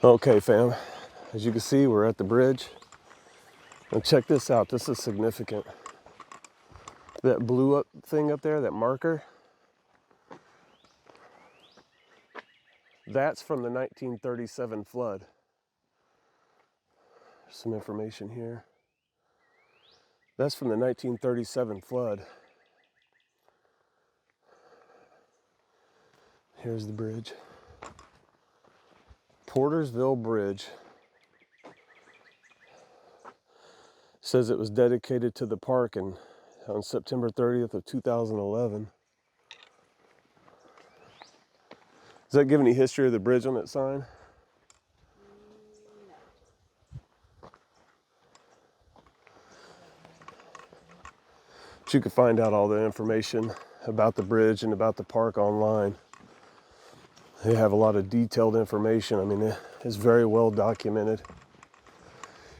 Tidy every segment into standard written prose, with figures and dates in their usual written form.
Okay, fam, as you can see, we're at the bridge. And check this out, this is significant. That blue up thing up there, that marker, that's from the 1937 flood. There's some information here. That's from the 1937 flood. Here's the bridge. Portersville Bridge. Says it was dedicated to the park on September 30th of 2011. Does that give any history of the bridge on that sign? But you can find out all the information about the bridge and about the park online. They have a lot of detailed information. I mean, it's very well documented.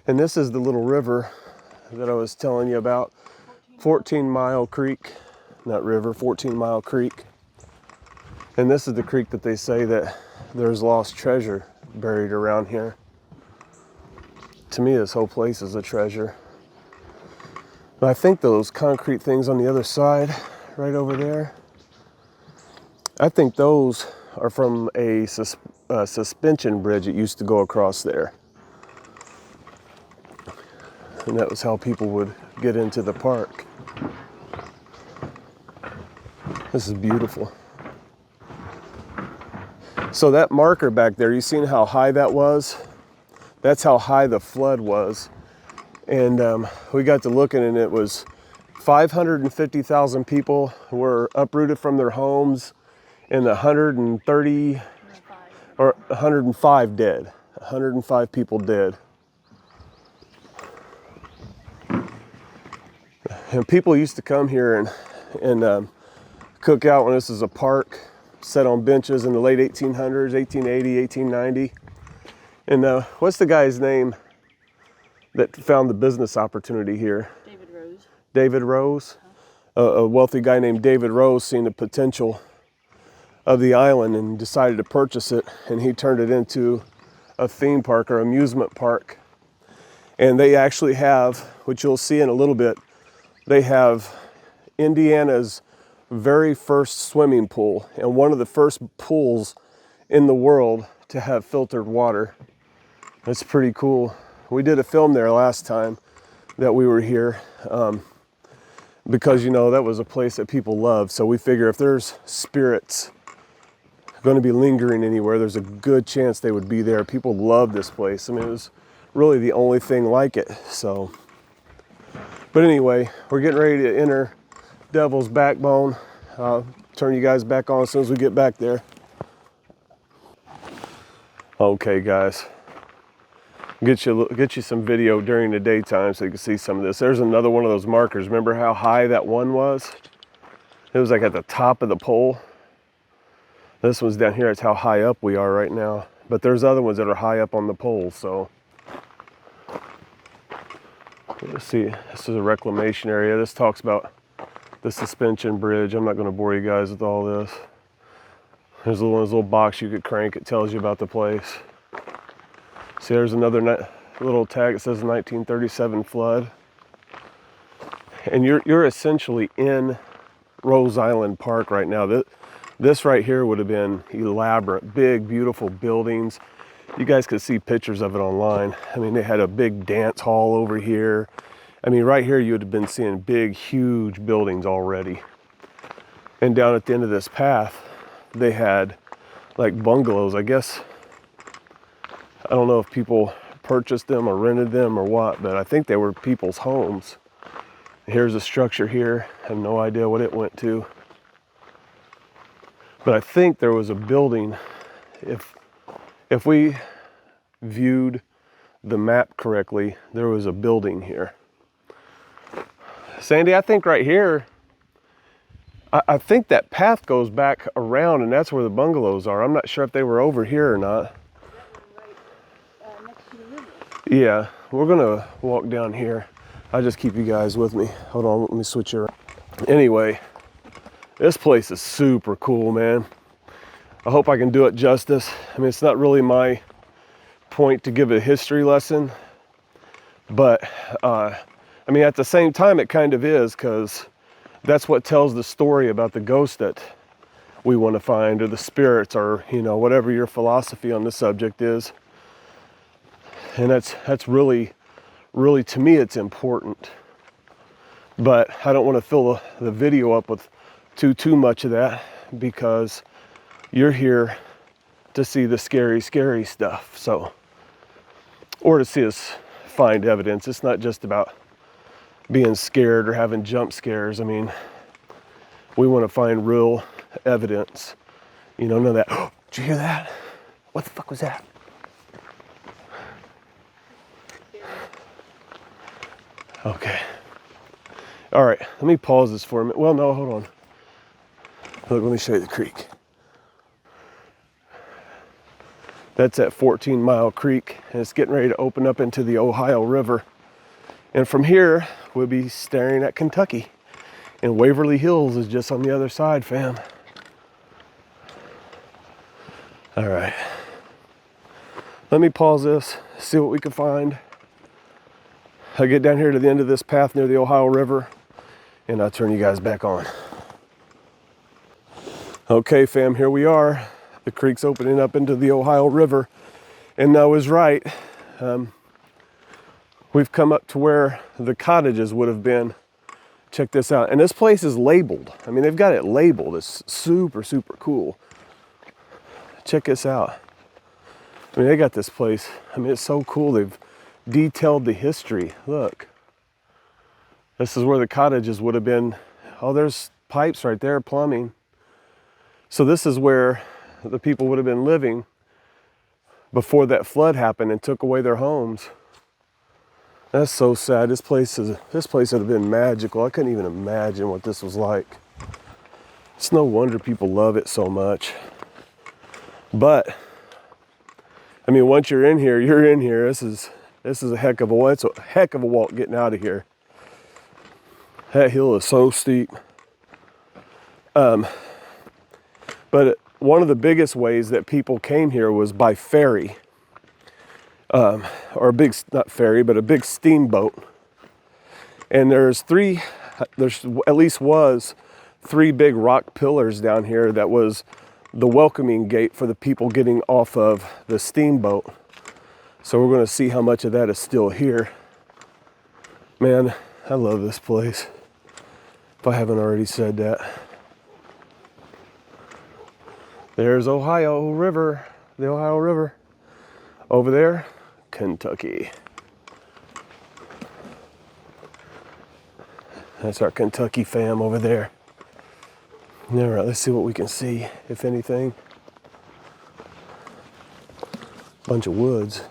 And this is the little river that I was telling you about. 14 Mile Creek, not river, 14 Mile Creek. And this is the creek that they say that there's lost treasure buried around here. To me, this whole place is a treasure. But I think those concrete things on the other side, right over there, I think those are from a suspension bridge that used to go across there. And that was how people would get into the park. This is beautiful. So that marker back there, you seen how high that was? That's how high the flood was. And we got to looking, and it was 550,000 people were uprooted from their homes, and 130 or 105 dead. 105 people dead. And people used to come here and cook out when this is a park, set on benches in the late 1800s, 1880, 1890. And what's the guy's name that found the business opportunity here? David Rose. David Rose? A wealthy guy named David Rose seen the potential of the island and decided to purchase it, and he turned it into a theme park or amusement park. And they actually have, which you'll see in a little bit, they have Indiana's very first swimming pool and one of the first pools in the world to have filtered water. That's pretty cool. We did a film there last time that we were here because, you know, that was a place that people love. So we figure if there's spirits going to be lingering anywhere, there's a good chance they would be there. People love this place. I mean, it was really the only thing like it. So, but anyway, we're getting ready to enter Devil's Backbone. I'll turn you guys back on as soon as we get back there. Okay, guys. Get you some video during the daytime so you can see some of this. There's another one of those markers. Remember how high that one was? It was like at the top of the pole. This one's down here. That's how high up we are right now. But there's other ones that are high up on the pole, so. Let's see, this is a reclamation area. This talks about the suspension bridge. I'm not going to bore you guys with all this. There's a little box you could crank. It tells you about the place. See, there's another little tag. It says 1937 flood. And you're essentially in Rose Island Park right now. This right here would have been elaborate, big, beautiful buildings. You guys could see pictures of it online. I mean, they had a big dance hall over here. I mean, right here you would have been seeing big, huge buildings already. And down at the end of this path, they had like bungalows. I guess, I don't know if people purchased them or rented them or what, but I think they were people's homes. Here's a structure here. I have no idea what it went to. But I think there was a building, if we viewed the map correctly, there was a building here. Sandy, I think right here, I think that path goes back around and that's where the bungalows are. I'm not sure if they were over here or not. Next to the river. Yeah, we're gonna walk down here. I'll just keep you guys with me. Hold on, let me switch around. Anyway, this place is super cool, man. I hope I can do it justice. I mean, it's not really my point to give a history lesson, but I mean, at the same time, it kind of is, because that's what tells the story about the ghost that we want to find, or the spirits, or, you know, whatever your philosophy on the subject is. And that's really, really, to me, it's important. But I don't want to fill the video up with too much of that, because you're here to see the scary, scary stuff. So, or to see us find evidence. It's not just about being scared or having jump scares. I mean, we want to find real evidence. You know, none of that. Oh, did you hear that? What the fuck was that? Okay. All right, let me pause this for a minute. Well, no, hold on. Look, let me show you the creek. That's at 14 Mile Creek, and it's getting ready to open up into the Ohio River. And from here, we'll be staring at Kentucky. And Waverly Hills is just on the other side, fam. All right. Let me pause this, see what we can find. I'll get down here to the end of this path near the Ohio River, and I'll turn you guys back on. Okay, fam, here we are. The creek's opening up into the Ohio River. And I was right. We've come up to where the cottages would have been. Check this out. And this place is labeled. I mean, they've got it labeled. It's super, super cool. Check this out. I mean, they got this place. I mean, it's so cool. They've detailed the history. Look. This is where the cottages would have been. Oh, there's pipes right there, plumbing. So this is where the people would have been living before that flood happened and took away their homes. That's so sad. This place would have been magical. I couldn't even imagine what this was like. It's no wonder people love it so much. But I mean, once you're in here, you're in here. This is a heck of a walk. It's a heck of a walk getting out of here. That hill is so steep. But one of the biggest ways that people came here was by ferry. Or a big, not ferry, but a big steamboat. And there at least was 3 big rock pillars down here that was the welcoming gate for the people getting off of the steamboat. So we're going to see how much of that is still here. Man, I love this place, if I haven't already said that. There's Ohio River, the Ohio River. Over there, Kentucky. That's our Kentucky fam over there. All right, let's see what we can see, if anything. Bunch of woods.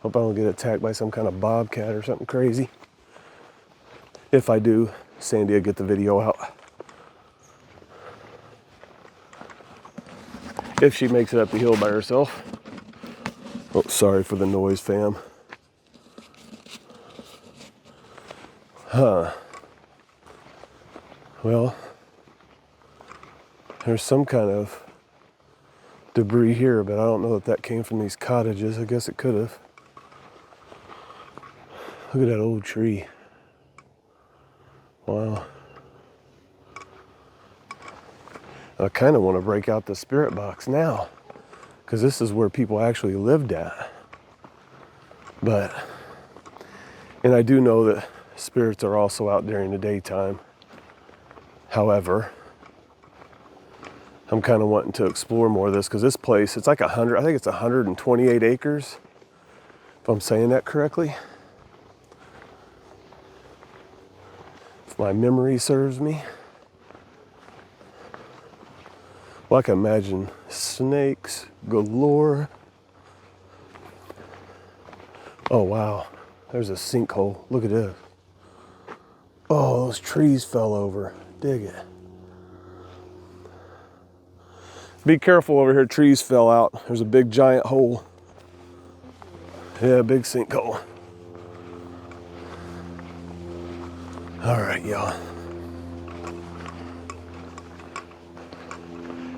Hope I don't get attacked by some kind of bobcat or something crazy. If I do, Sandy will get the video out. If she makes it up the hill by herself. Oh, sorry for the noise, fam. Well, there's some kind of debris here, but I don't know if that came from these cottages. I guess it could have. Look at that old tree. Wow. I kind of want to break out the spirit box now, because this is where people actually lived at. And I do know that spirits are also out during the daytime. However, I'm kind of wanting to explore more of this, because this place, it's like I think it's 128 acres, if I'm saying that correctly. If my memory serves me. Well, I can imagine snakes galore. Oh, wow. There's a sinkhole. Look at this. Oh, those trees fell over. Dig it. Be careful over here. Trees fell out. There's a big giant hole. Yeah, big sinkhole. All right, y'all.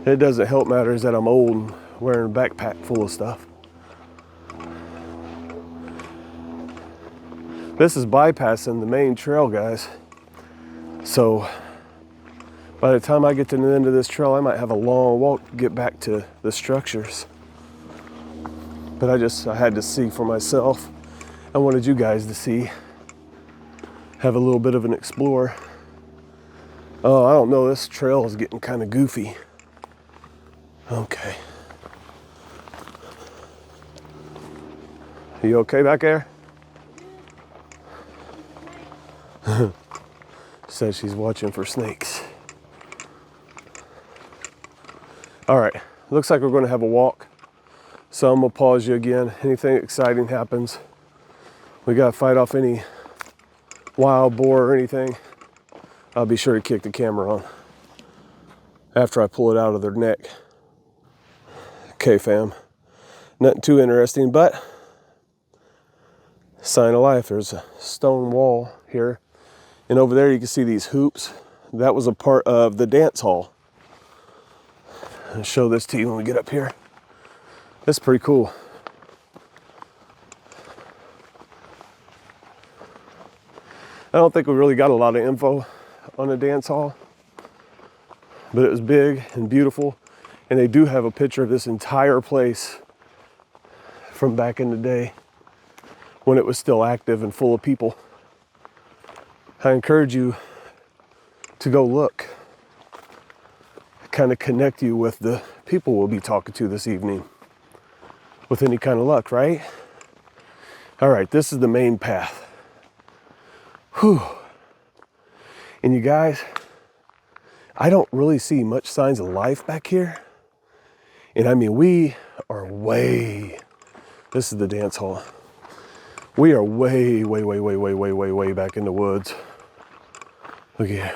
It doesn't help matters that I'm old and wearing a backpack full of stuff. This is bypassing the main trail, guys. So by the time I get to the end of this trail, I might have a long walk to get back to the structures. But I had to see for myself. I wanted you guys to see, have a little bit of an explore. Oh, I don't know, this trail is getting kind of goofy. Okay. Are you okay back there? Says she's watching for snakes. All right, looks like we're going to have a walk. So I'm gonna pause you again. Anything exciting happens, we gotta fight off any wild boar or anything, I'll be sure to kick the camera on after I pull it out of their neck. Okay, fam. Nothing too interesting, but sign of life. There's a stone wall here. And over there you can see these hoops. That was a part of the dance hall. I'll show this to you when we get up here. That's pretty cool. I don't think we really got a lot of info on the dance hall, but it was big and beautiful. And they do have a picture of this entire place from back in the day when it was still active and full of people. I encourage you to go look, kind of connect you with the people we'll be talking to this evening with any kind of luck, right? All right, this is the main path. Whew. And you guys, I don't really see much signs of life back here. And I mean, we are this is the dance hall. We are way back in the woods. Look here.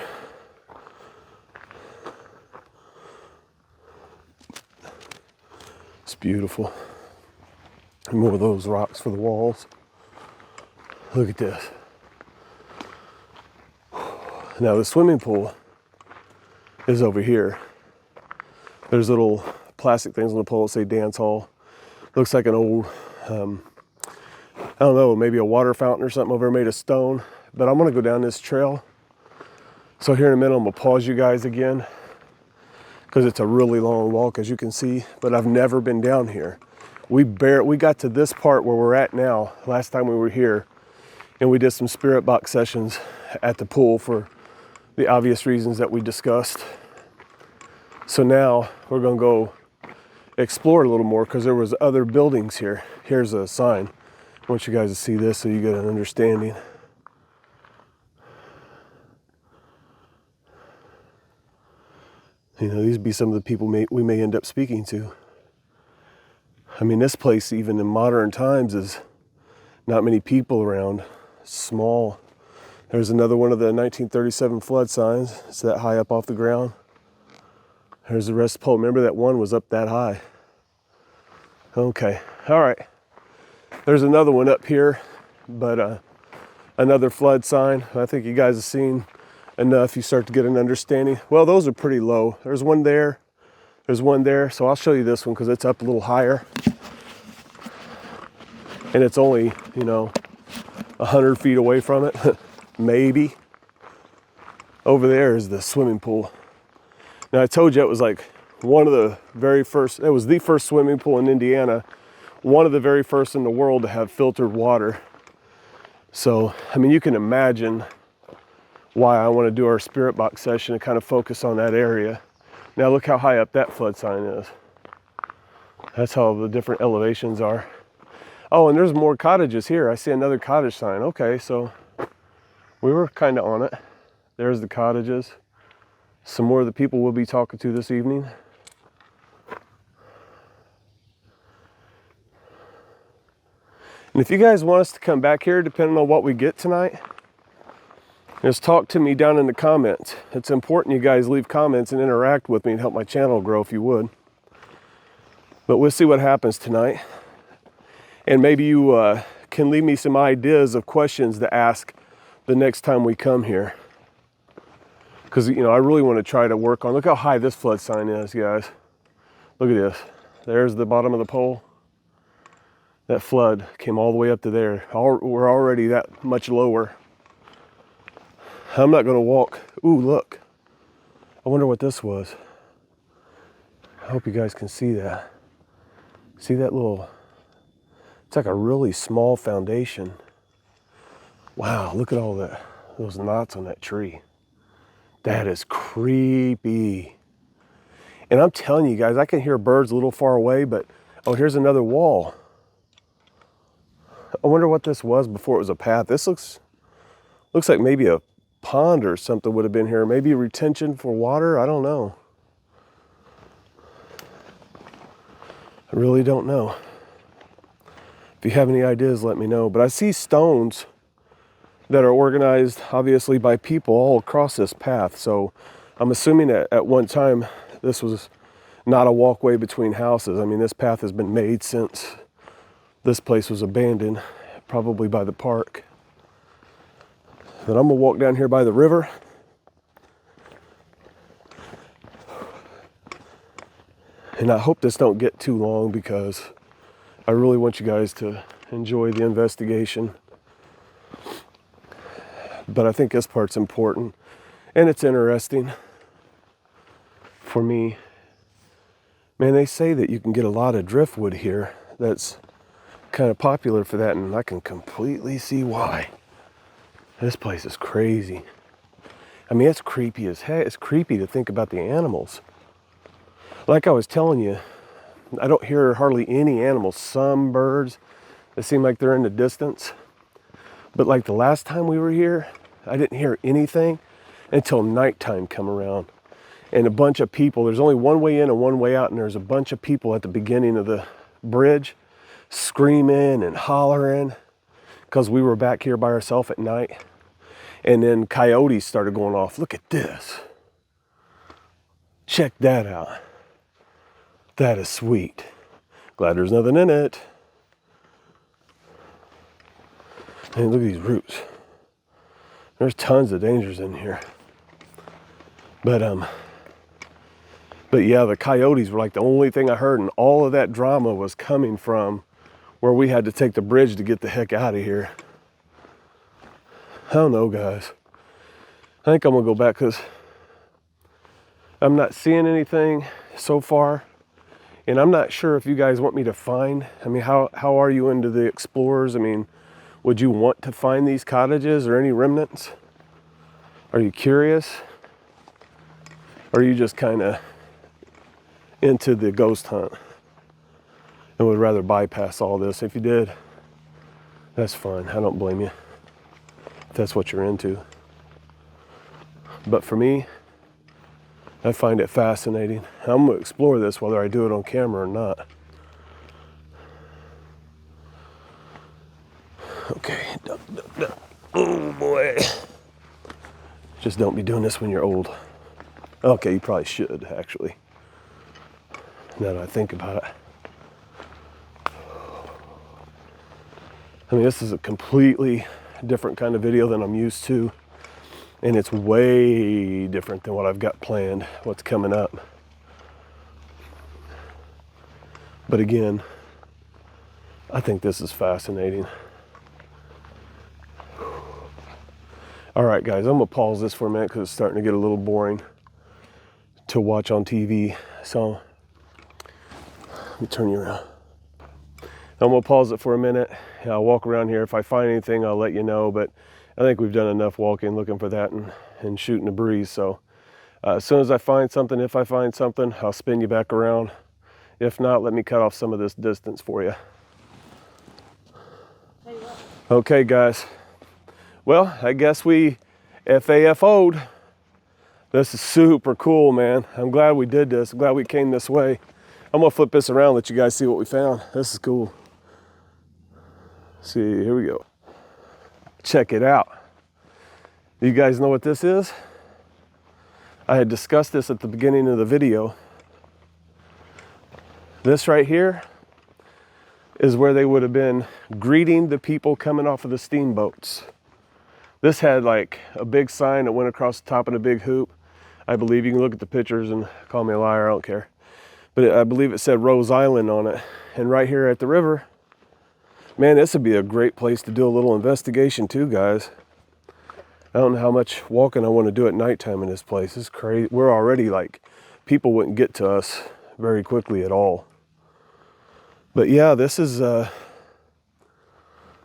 It's beautiful. And more of those rocks for the walls. Look at this. Now the swimming pool is over here. There's little plastic things on the pole that say dance hall. Looks like an old, I don't know, maybe a water fountain or something over there made of stone. But I'm gonna go down this trail. So here in a minute, I'm gonna pause you guys again because it's a really long walk, as you can see, but I've never been down here. We got to this part where we're at now, last time we were here, and we did some spirit box sessions at the pool for the obvious reasons that we discussed. So now we're gonna go explore a little more because there was other buildings here. Here's a sign. I want you guys to see this so you get an understanding. You know, these would be some of the people we may end up speaking to. I mean, this place, even in modern times, is not many people around. Small. There's another one of the 1937 flood signs. It's that high up off the ground. There's the rest of the pole. Remember that one was up that high. Okay, all right. There's another one up here, but another flood sign. I think you guys have seen enough. You start to get an understanding. Well, those are pretty low. There's one there. There's one there. So I'll show you this one because it's up a little higher. And it's only, 100 feet away from it. Maybe. Over there is the swimming pool. Now I told you it was like one of the very first, it was the first swimming pool in Indiana. One of the very first in the world to have filtered water. So, I mean, you can imagine why I want to do our spirit box session and kind of focus on that area. Now look how high up that flood sign is. That's how the different elevations are. Oh, and there's more cottages here. I see another cottage sign. Okay, so we were kind of on it. There's the cottages. Some more of the people we'll be talking to this evening. And if you guys want us to come back here, depending on what we get tonight, just talk to me down in the comments. It's important you guys leave comments and interact with me and help my channel grow if you would. But we'll see what happens tonight. And maybe you can leave me some ideas of questions to ask the next time we come here. Because, I really want to try to work on, look how high this flood sign is, guys. Look at this. There's the bottom of the pole. That flood came all the way up to there. We're already that much lower. I'm not gonna walk. Ooh, look. I wonder what this was. I hope you guys can see that. See that little, it's like a really small foundation. Wow, look at all those knots on that tree. That is creepy. And I'm telling you guys, I can hear birds a little far away, but oh, here's another wall. I wonder what this was before it was a path. This looks like maybe a pond or something would have been here. Maybe a retention for water. I don't know. I really don't know. If you have any ideas, let me know. But I see stones that are organized, obviously, by people all across this path. So I'm assuming that at one time, this was not a walkway between houses. I mean, this path has been made since this place was abandoned, probably by the park. Then I'm gonna walk down here by the river. And I hope this don't get too long because I really want you guys to enjoy the investigation. But I think this part's important and it's interesting for me. Man, they say that you can get a lot of driftwood here. That's kind of popular for that, and I can completely see why. This place is crazy. I mean, it's creepy as heck. It's creepy to think about the animals. Like I was telling you, I don't hear hardly any animals. Some birds, they seem like they're in the distance. But like the last time we were here, I didn't hear anything until nighttime come around. And a bunch of people, there's only one way in and one way out, and there's a bunch of people at the beginning of the bridge screaming and hollering because we were back here by ourselves at night. And then coyotes started going off. Look at this. Check that out. That is sweet. Glad there's nothing in it. And look at these roots. There's tons of dangers in here. But yeah, the coyotes were like the only thing I heard, and all of that drama was coming from where we had to take the bridge to get the heck out of here. I don't know, guys. I think I'm gonna go back because I'm not seeing anything so far. And I'm not sure if you guys want me to find, I mean, how are you into the explorers? I mean, would you want to find these cottages or any remnants? Are you curious? Or are you just kind of into the ghost hunt and would rather bypass all this? If you did, that's fine. I don't blame you if that's what you're into. But for me, I find it fascinating. I'm gonna explore this whether I do it on camera or not. Okay, duck, duck, duck. Oh boy. Just don't be doing this when you're old. Okay, you probably should, actually. Now that I think about it. I mean, this is a completely different kind of video than I'm used to. And it's way different than what I've got planned, what's coming up. But again, I think this is fascinating. All right, guys, I'm gonna pause this for a minute because it's starting to get a little boring to watch on TV. So let me turn you around. I'm gonna pause it for a minute. I'll walk around here. If I find anything, I'll let you know. But I think we've done enough walking, looking for that and shooting a breeze. So as soon as I find something, if I find something, I'll spin you back around. If not, let me cut off some of this distance for you. Okay, guys. Well, I guess we FAFO'd. This is super cool, man. I'm glad we did this. I'm glad we came this way. I'm gonna flip this around, let you guys see what we found. This is cool. See, here we go. Check it out. You guys know what this is? I had discussed this at the beginning of the video. This right here is where they would have been greeting the people coming off of the steamboats. This had like a big sign that went across the top of the big hoop. I believe you can look at the pictures and call me a liar, I don't care. But I believe it said Rose Island on it. And right here at the river, Man, this would be a great place to do a little investigation too, guys. I don't know how much walking I want to do at nighttime in this place. It's crazy. We're already like, people wouldn't get to us very quickly at all. But yeah, this is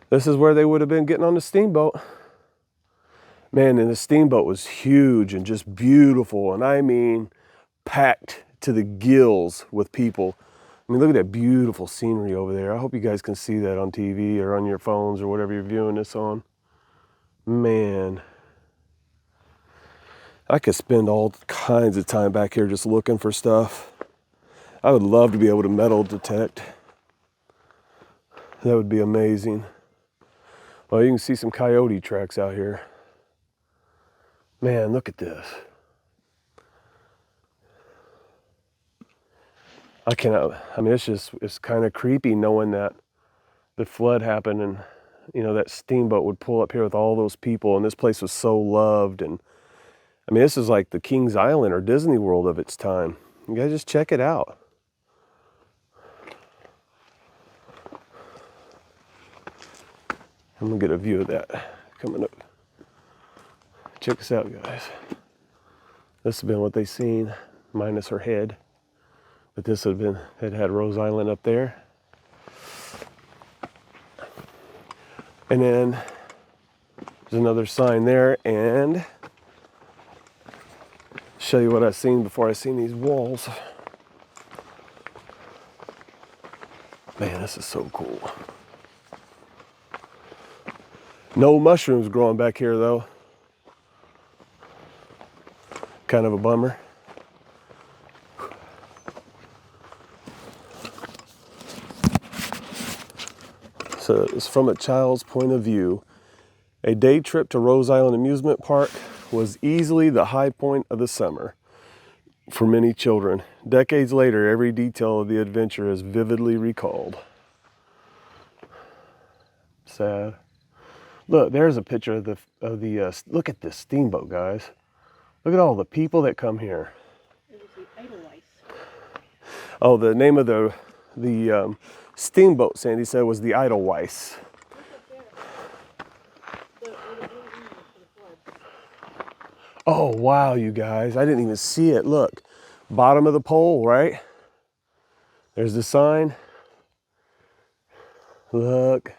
where they would have been getting on the steamboat. Man, and the steamboat was huge and just beautiful. And I mean, packed to the gills with people. I mean, look at that beautiful scenery over there. I hope you guys can see that on TV or on your phones or whatever you're viewing this on. Man, I could spend all kinds of time back here just looking for stuff. I would love to be able to metal detect. That would be amazing. Well, you can see some coyote tracks out here. Man, look at this. I mean, it's kind of creepy knowing that the flood happened and, you know, that steamboat would pull up here with all those people and this place was so loved. And I mean, this is like the King's Island or Disney World of its time. You guys just check it out. I'm gonna get a view of that coming up. Check this out, guys. This has been what they've seen, minus her head. But this had had Rose Island up there. And then there's another sign there, and show you what I seen before I seen these walls. Man, this is so cool. No mushrooms growing back here though. Kind of a bummer. So it's from a child's point of view. A day trip to Rose Island Amusement Park was easily the high point of the summer for many children. Decades later, every detail of the adventure is vividly recalled. Sad. Look, there's a picture of the look at this steamboat, guys. Look at all the people that come here. It was the Edelweiss. Oh, the name of the steamboat, Sandy said, was the Edelweiss. Oh, wow, you guys. I didn't even see it. Look, bottom of the pole, right? There's the sign. Look,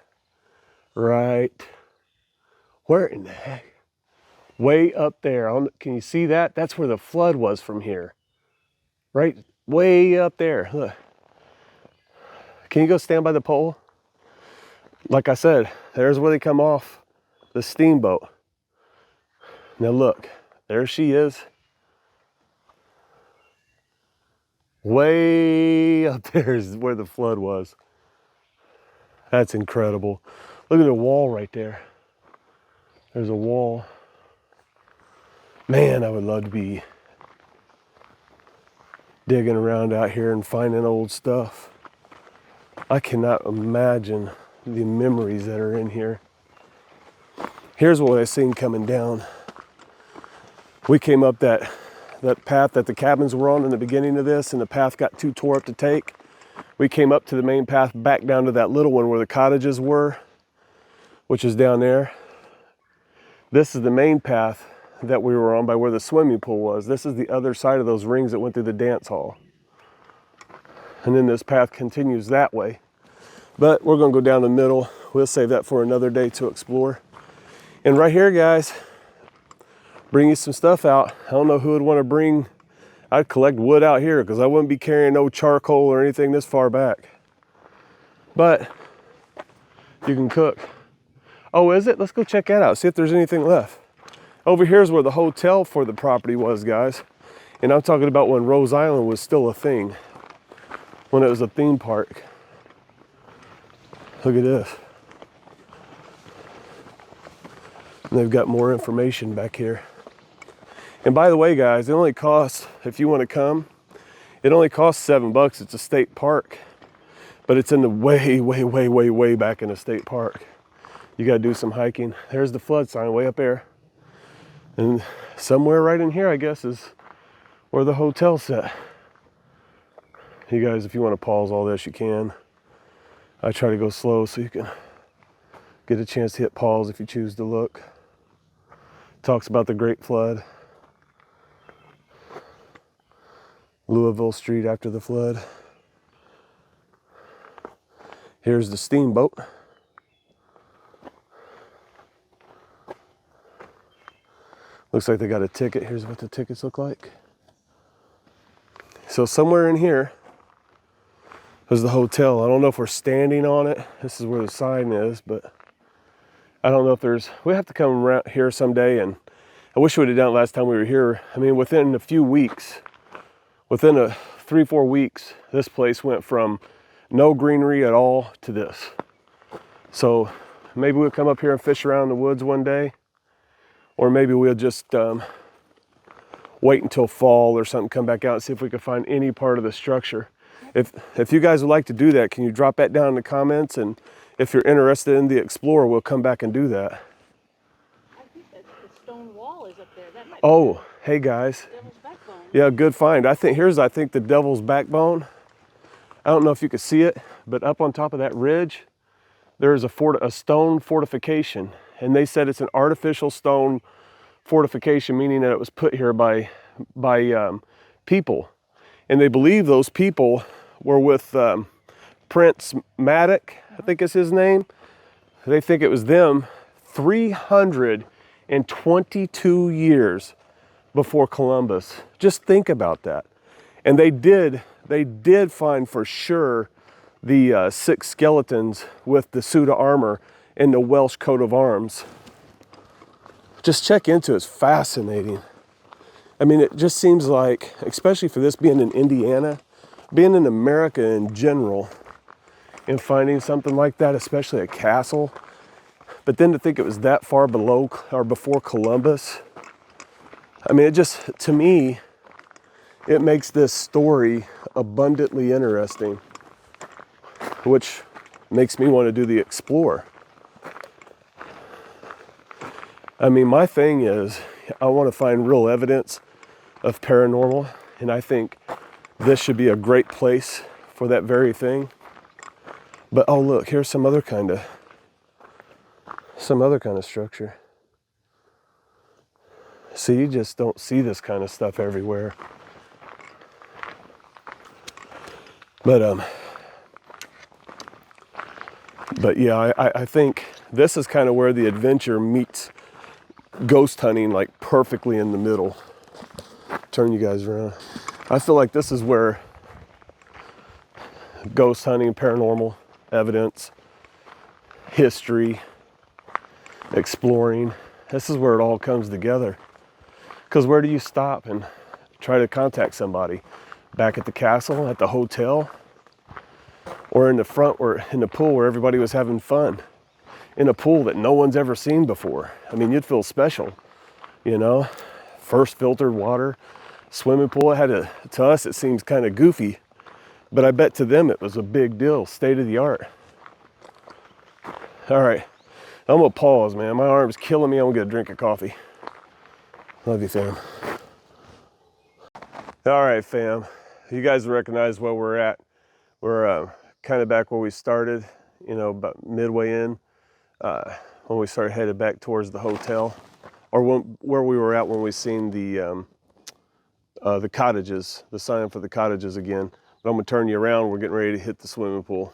right. Where in the heck? Way up there. Can you see that? That's where the flood was from here. Right? Way up there. Look. Can you go stand by the pole? Like I said, there's where they come off the steamboat. Now look, there she is. Way up there is where the flood was. That's incredible. Look at the wall right there. There's a wall. Man, I would love to be digging around out here and finding old stuff. I cannot imagine the memories that are in here. Here's what I seen coming down. We came up that path that the cabins were on in the beginning of this, and the path got too tore up to take. We came up to the main path, back down to that little one where the cottages were, which is down there. This is the main path that we were on by where the swimming pool was. This is the other side of those rings that went through the dance hall. And then this path continues that way. But we're gonna go down the middle. We'll save that for another day to explore. And right here, guys, bring you some stuff out. I don't know who would wanna bring, I'd collect wood out here because I wouldn't be carrying no charcoal or anything this far back. But you can cook. Oh, is it? Let's go check that out, see if there's anything left. Over here's where the hotel for the property was, guys. And I'm talking about when Rose Island was still a thing, when it was a theme park. Look at this. And they've got more information back here. And by the way, guys, it only costs, if you want to come, it only costs $7. It's a state park, but it's in the way back in the state park. You got to do some hiking. There's the flood sign way up there. And somewhere right in here, I guess, is where the hotel's at. You guys, if you want to pause all this, you can. I try to go slow so you can get a chance to hit pause if you choose to look. Talks about the Great Flood. Louisville Street after the flood. Here's the steamboat. Looks like they got a ticket. Here's what the tickets look like. So somewhere in here is the hotel. I don't know if we're standing on it. This is where the sign is, but I don't know if there's, we have to come around here someday, and I wish we would have done it last time we were here. I mean, within a few weeks, within 3-4 weeks, this place went from no greenery at all to this. So maybe we'll come up here and fish around the woods one day, or maybe we'll just wait until fall or something, come back out and see if we can find any part of the structure. If you guys would like to do that, can you drop that down in the comments? And if you're interested in the Explorer, we'll come back and do that. I think that the stone wall is up there. That might Oh, hey guys. be the Devil's Backbone. Yeah, good find. I think the Devil's Backbone. I don't know if you can see it, but up on top of that ridge, there is a stone fortification. And they said it's an artificial stone fortification, meaning that it was put here by people. And they believe those people were with Prince Matic, I think is his name. They think it was them 322 years before Columbus. Just think about that. And they did find for sure the 6 skeletons with the suit of armor and the Welsh coat of arms. Just check into it. It's fascinating. I mean, it just seems like, especially for this being in Indiana, being in America in general, and finding something like that, especially a castle, but then to think it was that far below or before Columbus, I mean, it just, to me, it makes this story abundantly interesting, which makes me want to do the Explorer. I mean, my thing is, I want to find real evidence of paranormal, and I think this should be a great place for that very thing. But oh look, here's some other kind of structure. See, you just don't see this kind of stuff everywhere. But yeah, I think this is kind of where the adventure meets ghost hunting, like perfectly in the middle. Turn you guys around. I feel like this is where ghost hunting, paranormal evidence, history, exploring, this is where it all comes together. Because where do you stop and try to contact somebody? Back at the castle, at the hotel, or in the front, or in the pool where everybody was having fun, in a pool that no one's ever seen before. I mean, you'd feel special, you know? First filtered water, swimming pool. To us, it seems kind of goofy, but I bet to them it was a big deal, state of the art. All right, I'm gonna pause, man. My arm's killing me. I'm gonna get a drink of coffee. Love you, fam. All right, fam. You guys recognize where we're at. We're kind of back where we started, you know, about midway in, when we started headed back towards the hotel, or where we were at when we seen the cottages, the sign for the cottages again. But I'm gonna turn you around. We're getting ready to hit the swimming pool.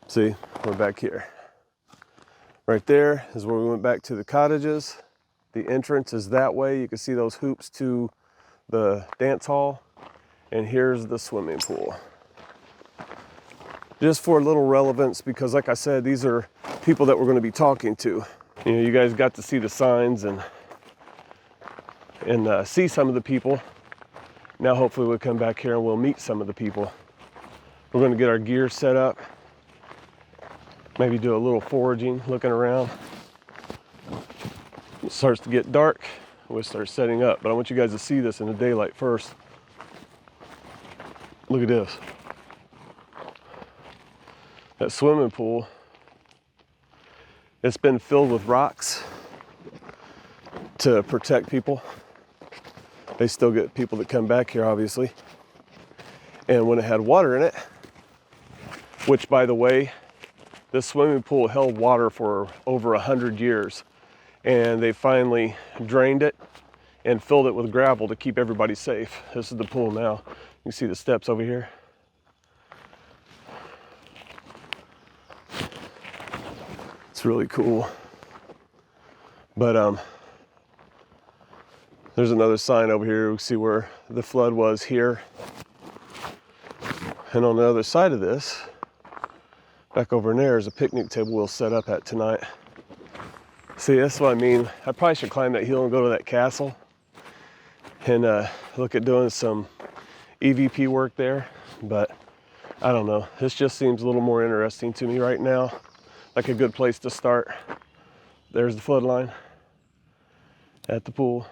See, we're back here. Right there is where we went back to the cottages. The entrance is that way. You can see those hoops to the dance hall. And here's the swimming pool. Just for a little relevance, because like I said, these are people that we're going to be talking to. You know, you guys got to see the signs and see some of the people. Now hopefully we'll come back here and we'll meet some of the people. We're going to get our gear set up. Maybe do a little foraging, looking around. It starts to get dark, we'll start setting up. But I want you guys to see this in the daylight first. Look at this. That swimming pool, it's been filled with rocks to protect people. They still get people that come back here, obviously. And when it had water in it, which by the way, This swimming pool held water for over 100 years, and they finally drained it and filled it with gravel to keep everybody safe. This is the pool now. You see the steps over here. It's really cool. But there's another sign over here. We see where the flood was here. And on the other side of this, back over in there, is a picnic table we'll set up at tonight. See, that's what I mean. I probably should climb that hill and go to that castle and look at doing some EVP work there. But I don't know. This just seems a little more interesting to me right now. Like a good place to start. There's the flood line at the pool.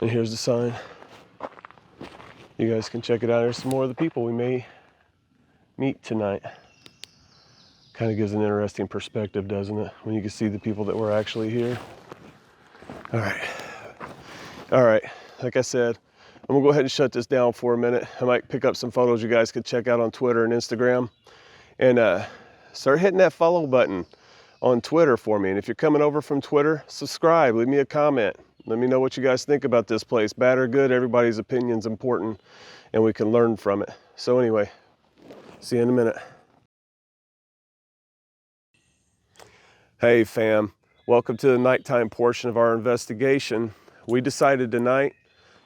And here's the sign. You guys can check it out. There's some more of the people we may meet tonight. Kind of gives an interesting perspective, doesn't it? When you can see the people that were actually here. All right. Like I said, I'm gonna go ahead and shut this down for a minute. I might pick up some photos you guys could check out on Twitter and Instagram. And start hitting that follow button on Twitter for me. And if you're coming over from Twitter, subscribe, leave me a comment. Let me know what you guys think about this place. Bad or good, everybody's opinion's important and we can learn from it. So anyway, see you in a minute. Hey fam, welcome to the nighttime portion of our investigation. We decided tonight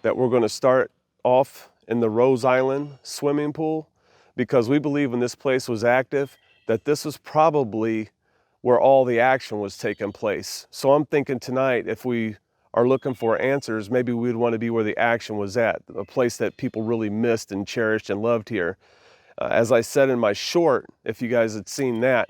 that we're gonna start off in the Rose Island swimming pool because we believe when this place was active, that this was probably where all the action was taking place. So I'm thinking tonight, if we are looking for answers, maybe we'd want to be where the action was at, a place that people really missed and cherished and loved here. As I said in my short, if you guys had seen that,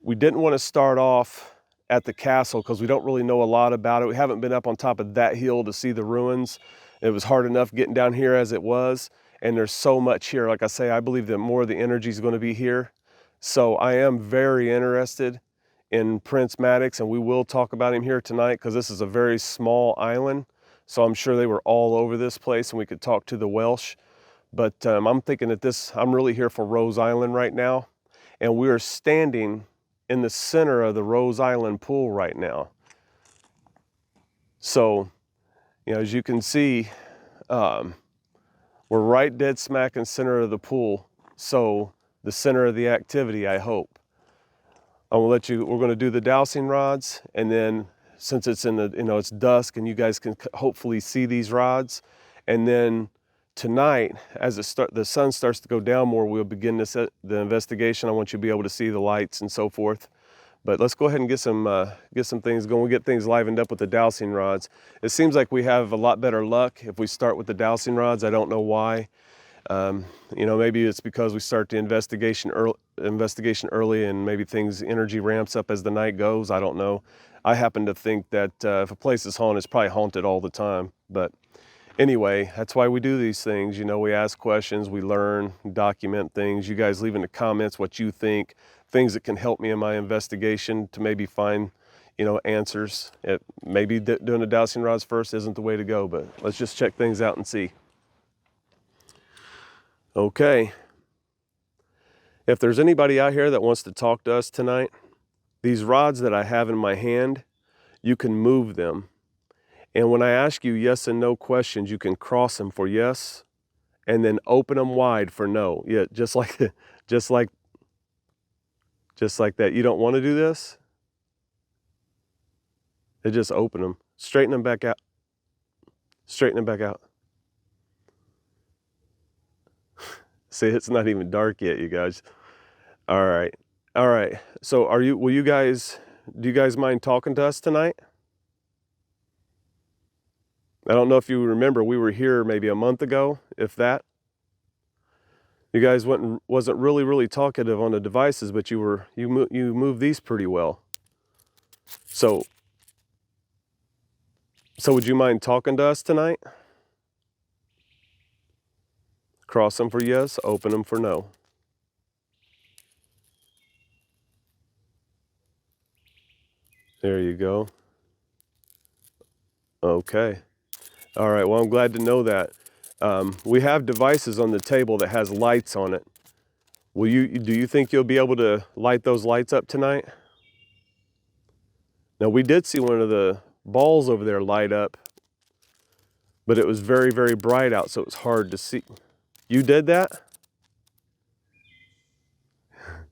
we didn't want to start off at the castle because we don't really know a lot about it. We haven't been up on top of that hill to see the ruins. It was hard enough getting down here as it was, and there's so much here. Like I say, I believe that more of the energy is going to be here. So I am very interested in Prince Maddox, and we will talk about him here tonight because this is a very small island. So I'm sure they were all over this place and we could talk to the Welsh. But I'm thinking that I'm really here for Rose Island right now. And we are standing in the center of the Rose Island pool right now. So, as you can see, we're right dead smack in center of the pool. So the center of the activity, I hope. We're going to do the dowsing rods, and then since it's it's dusk and you guys can hopefully see these rods, and then tonight, as the sun starts to go down more, we'll begin the investigation. I want you to be able to see the lights and so forth. But let's go ahead and get some things going. We'll get things livened up with the dowsing rods. It seems like we have a lot better luck if we start with the dowsing rods. I don't know why. Maybe it's because we start the investigation early and maybe energy ramps up as the night goes. I don't know. I happen to think that if a place is haunted, it's probably haunted all the time. But anyway, that's why we do these things. We ask questions, we learn, document things. You guys leave in the comments what you think, things that can help me in my investigation to maybe find, answers. Maybe doing the dowsing rods first isn't the way to go, but let's just check things out and see. Okay. If there's anybody out here that wants to talk to us tonight, these rods that I have in my hand, you can move them. And when I ask you yes and no questions, you can cross them for yes and then open them wide for no. Yeah, just like that. You don't want to do this? They just open them. Straighten them back out. Straighten them back out. See, it's not even dark yet, you guys. All right. So do you guys mind talking to us tonight? I don't know if you remember, we were here maybe a month ago, if that. You guys wasn't really talkative on the devices, but you moved these pretty well. So would you mind talking to us tonight? Cross them for yes, open them for no. There you go. Okay. All right, well, I'm glad to know that. We have devices on the table that has lights on it. Do you think you'll be able to light those lights up tonight? Now, we did see one of the balls over there light up, but it was very, very bright out, so it was hard to see. You did that?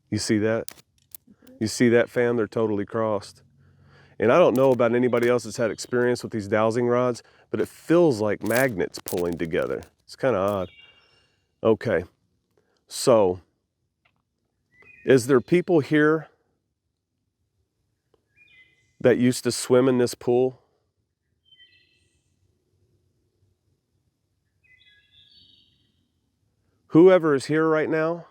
You see that? You see that, fam? They're totally crossed. And I don't know about anybody else that's had experience with these dowsing rods, but it feels like magnets pulling together. It's kind of odd. Okay, so is there people here that used to swim in this pool? Whoever is here right now,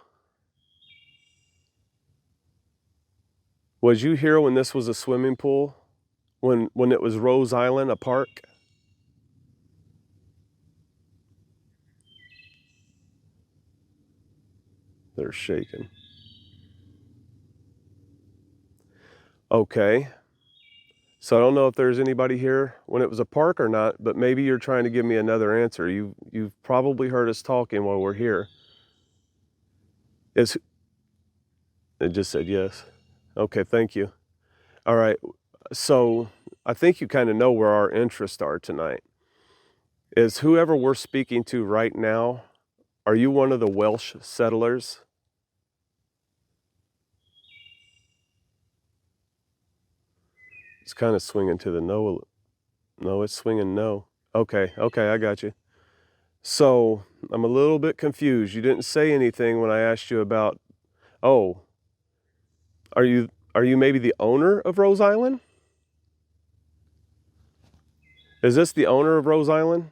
was you here when this was a swimming pool? When it was Rose Island, a park? They're shaking. Okay. So I don't know if there's anybody here when it was a park or not, but maybe you're trying to give me another answer. You've probably heard us talking while we're here. It just said yes. Okay, thank you. All right. So I think you kind of know where our interests are tonight. Is whoever we're speaking to right now, are you one of the Welsh settlers? It's kind of swinging to the no. No, it's swinging no. Okay, I got you. So I'm a little bit confused. You didn't say anything when I asked you about, oh, are you maybe the owner of Rose Island? Is this the owner of Rose Island?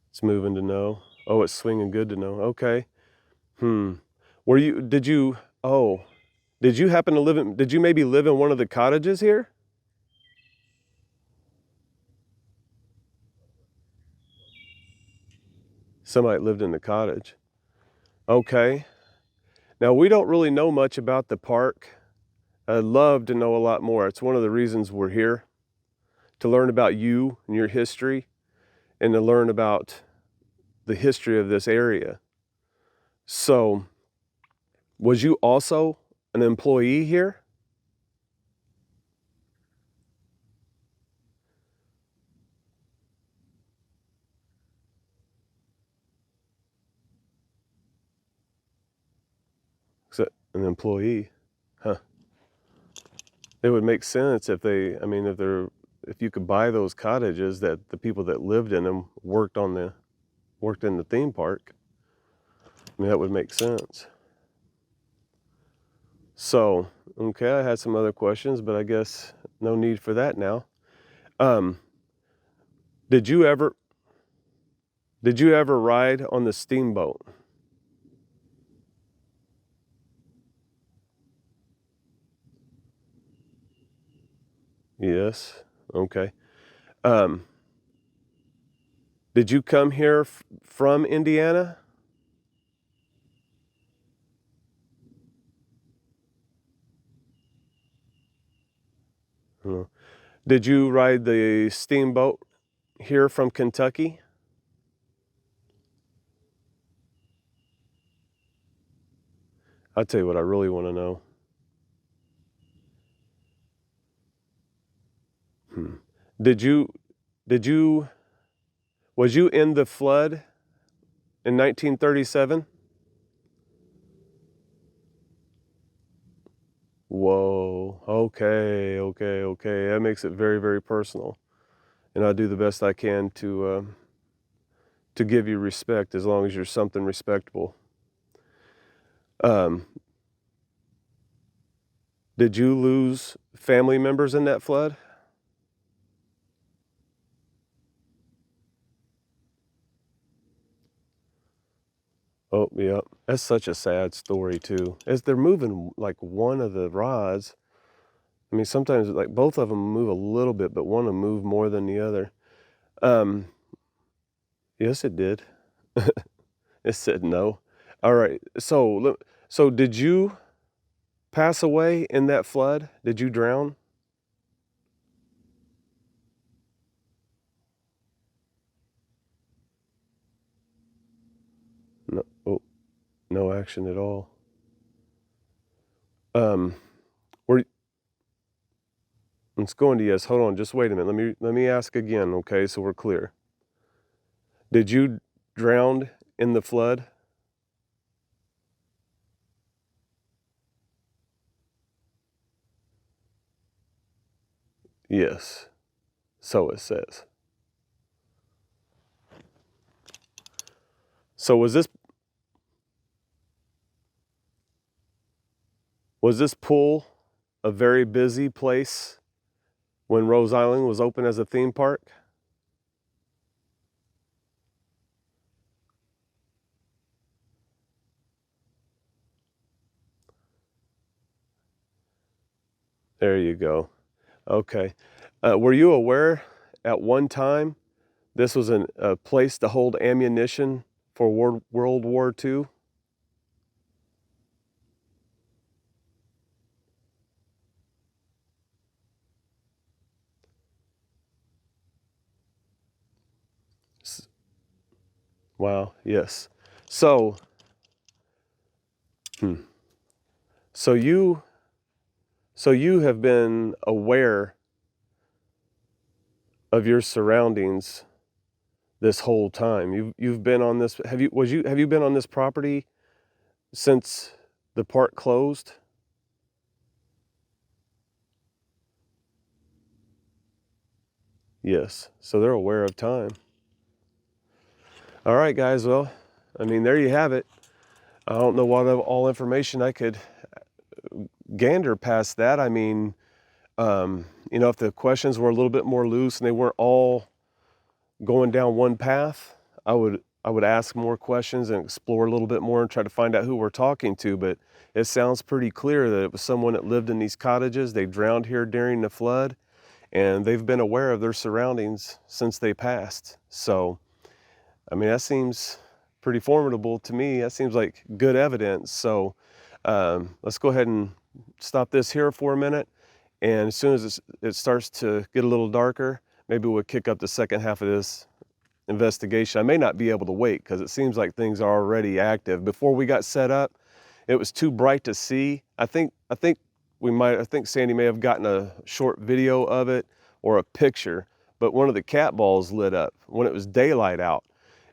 It's moving to no. Oh, it's swinging good to no. Okay. Did you happen to did you maybe live in one of the cottages here? Somebody lived in the cottage. Okay. Now, we don't really know much about the park. I'd love to know a lot more. It's one of the reasons we're here, to learn about you and your history and to learn about the history of this area. So, was you also an employee here? An employee? Huh. It would make sense if if you could buy those cottages, that the people that lived in them worked in the theme park. I mean, that would make sense. So, okay, I had some other questions, but I guess no need for that now. Did you ever ride on the steamboat? Yes. Okay. Did you come here from Indiana? No. Did you ride the steamboat here from Kentucky? I'll tell you what I really want to know. Did you was you in the flood in 1937? Whoa. Okay. That makes it very, very personal. And I'll do the best I can to give you respect, as long as you're something respectable. Did you lose family members in that flood? Oh, yeah. That's such a sad story too. As they're moving like one of the rods, I mean, sometimes like both of them move a little bit, but one will move more than the other. Yes, it did. It said no. All right. So did you pass away in that flood? Did you drown? No, oh, no action at all. We're, let's go into yes. Hold on, just wait a minute. Let me ask again, okay, so we're clear. Did you drown in the flood? Yes. So it says. So was this pool a very busy place when Rose Island was open as a theme park? There you go. Okay. Were you aware at one time this was a place to hold ammunition for World War II? Wow, yes. So, so you have been aware of your surroundings this whole time. You've been on this. Have you been on this property since the park closed? Yes. So they're aware of time. All right, guys. Well, I mean, there you have it. I don't know what all information I could gander past that. I mean, if the questions were a little bit more loose and they weren't all going down one path, I would ask more questions and explore a little bit more and try to find out who we're talking to. But it sounds pretty clear that it was someone that lived in these cottages. They drowned here during the flood, and they've been aware of their surroundings since they passed. So, I mean, that seems pretty formidable to me. That seems like good evidence. So let's go ahead and stop this here for a minute. And as soon as it starts to get a little darker, maybe we'll kick up the second half of this investigation. I may not be able to wait because it seems like things are already active. Before we got set up, it was too bright to see. I think Sandy may have gotten a short video of it or a picture, but one of the cat balls lit up when it was daylight out.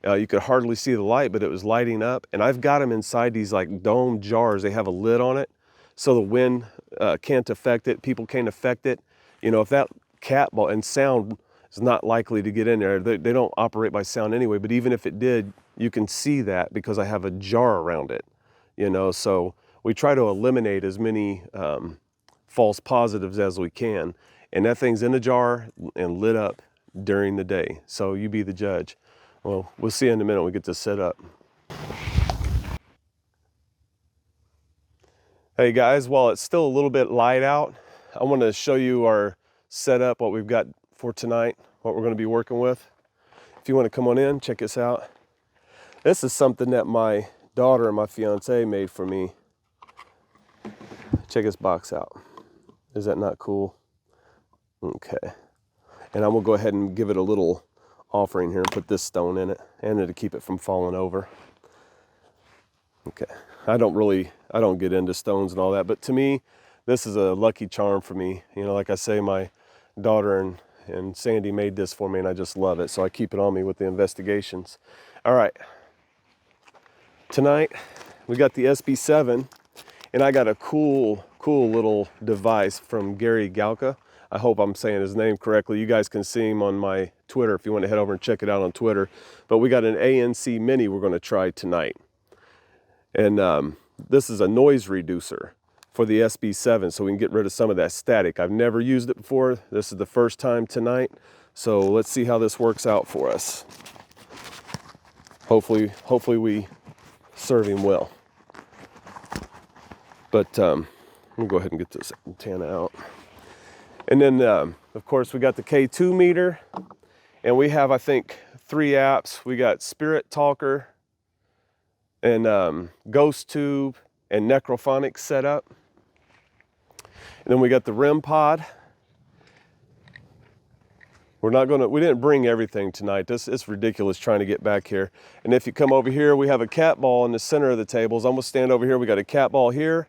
You could hardly see the light, but it was lighting up. And I've got them inside these like dome jars. They have a lid on it, so the wind can't affect it. People can't affect it. If that cat ball and sound is not likely to get in there. They don't operate by sound anyway. But even if it did, you can see that because I have a jar around it. So we try to eliminate as many false positives as we can. And that thing's in a jar and lit up during the day. So you be the judge. Well, we'll see in a minute when we get this set up. Hey guys, while it's still a little bit light out, I want to show you our setup, what we've got for tonight, what we're going to be working with. If you want to come on in, check this out. This is something that my daughter and my fiance made for me. Check this box out. Is that not cool? Okay. And I'm going to go ahead and give it a little offering here and put this stone in it, and to keep it from falling over. Okay. I don't get into stones and all that, but to me, this is a lucky charm for me. Like I say, my daughter and Sandy made this for me, and I just love it. So I keep it on me with the investigations. All right. Tonight, we got the SB7, and I got a cool little device from Gary Galka. I hope I'm saying his name correctly. You guys can see him on my Twitter if you want to head over and check it out on Twitter. But we got an ANC Mini we're going to try tonight. And this is a noise reducer for the SB7, so we can get rid of some of that static. I've never used it before. This is the first time tonight. So let's see how this works out for us. Hopefully we serve him well. But I'm gonna go ahead and get this antenna out. And then, of course, we got the K2 meter, and we have, I think, 3 apps. We got Spirit Talker and Ghost Tube and Necrophonics set up. And then we got the REM pod. We didn't bring everything tonight. It's ridiculous trying to get back here. And if you come over here, we have a cat ball in the center of the tables. I'm gonna stand over here. We got a cat ball here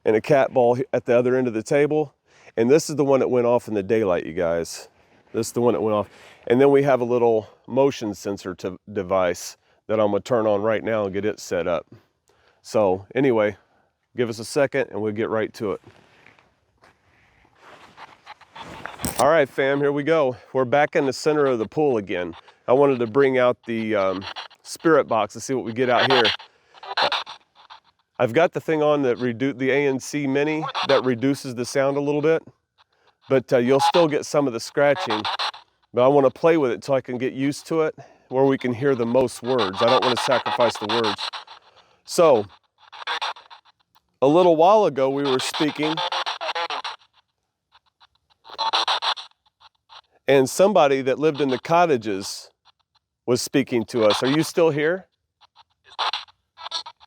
and a cat ball at the other end of the table. And this is the one that went off in the daylight, you guys. This is the one that went off. And then we have a little motion sensor device that I'm gonna turn on right now and get it set up. So anyway, give us a second and we'll get right to it. All right, fam, here we go. We're back in the center of the pool again. I wanted to bring out the spirit box to see what we get out here. I've got the thing on that the ANC Mini that reduces the sound a little bit, but you'll still get some of the scratching. But I want to play with it so I can get used to it, where we can hear the most words. I don't want to sacrifice the words. So, a little while ago we were speaking, and somebody that lived in the cottages was speaking to us. Are you still here?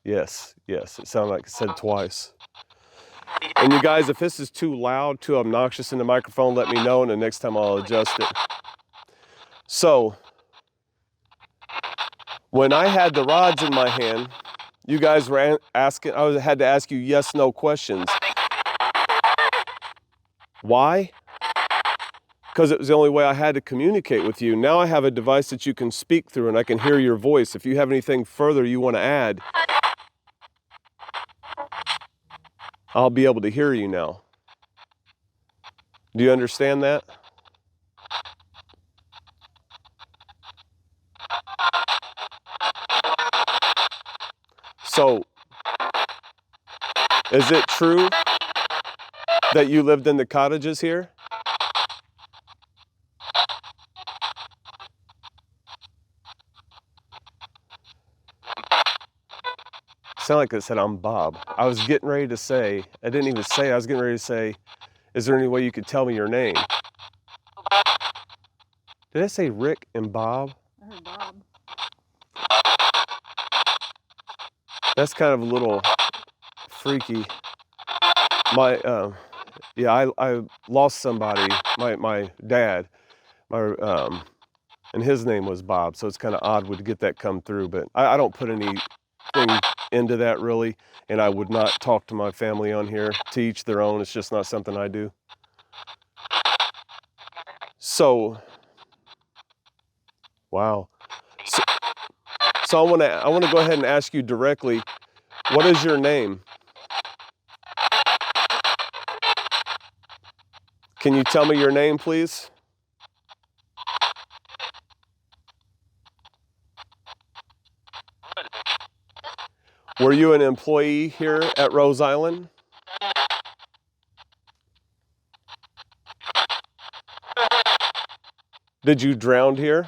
Yes, yes, it sounded like it said twice. And you guys, if this is too loud, too obnoxious in the microphone, let me know, and the next time I'll adjust it. So, when I had the rods in my hand, you guys were asking, I had to ask you yes, no questions. Why? Because it was the only way I had to communicate with you. Now I have a device that you can speak through and I can hear your voice. If you have anything further you want to add, I'll be able to hear you now. Do you understand that? So, is it true that you lived in the cottages here? Sound like it said, I'm Bob. I was getting ready to say, I didn't even say, I was getting ready to say, is there any way you could tell me your name? Did I say Rick and Bob? I heard Bob. That's kind of a little freaky. I lost somebody, my dad, and his name was Bob, so it's kind of odd to get that come through, but I don't put anything into that really, and I would not talk to my family on here. To each their own. It's just not something I do. So, wow. So I want to go ahead and ask you directly, what is your name? Can you tell me your name, please? Were you an employee here at Rose Island? Did you drown here?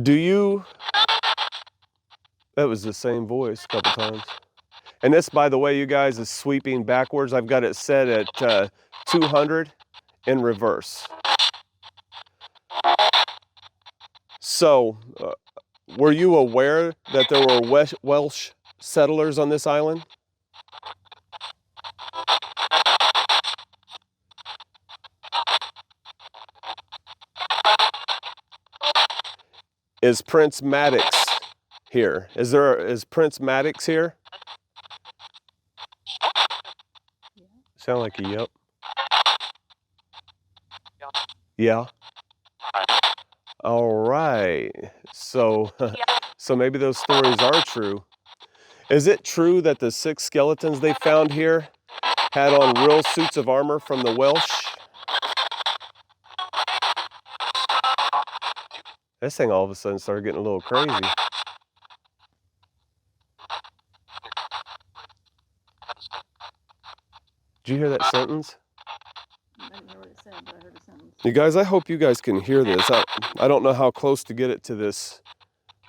Do you? That was the same voice a couple times. And this, by the way, you guys, is sweeping backwards. I've got it set at 200 in reverse. So, were you aware that there were Welsh settlers on this island? Is Prince Maddox here? Is Prince Maddox here? Yeah. Sound like a yep. Yeah. All right. So, so maybe those stories are true. Is it true that the 6 skeletons they found here had on real suits of armor from the Welsh? This thing all of a sudden started getting a little crazy. Did you hear that sentence? I didn't hear what it said, but I heard a sentence. You guys, I hope you guys can hear this. I don't know how close to get it to this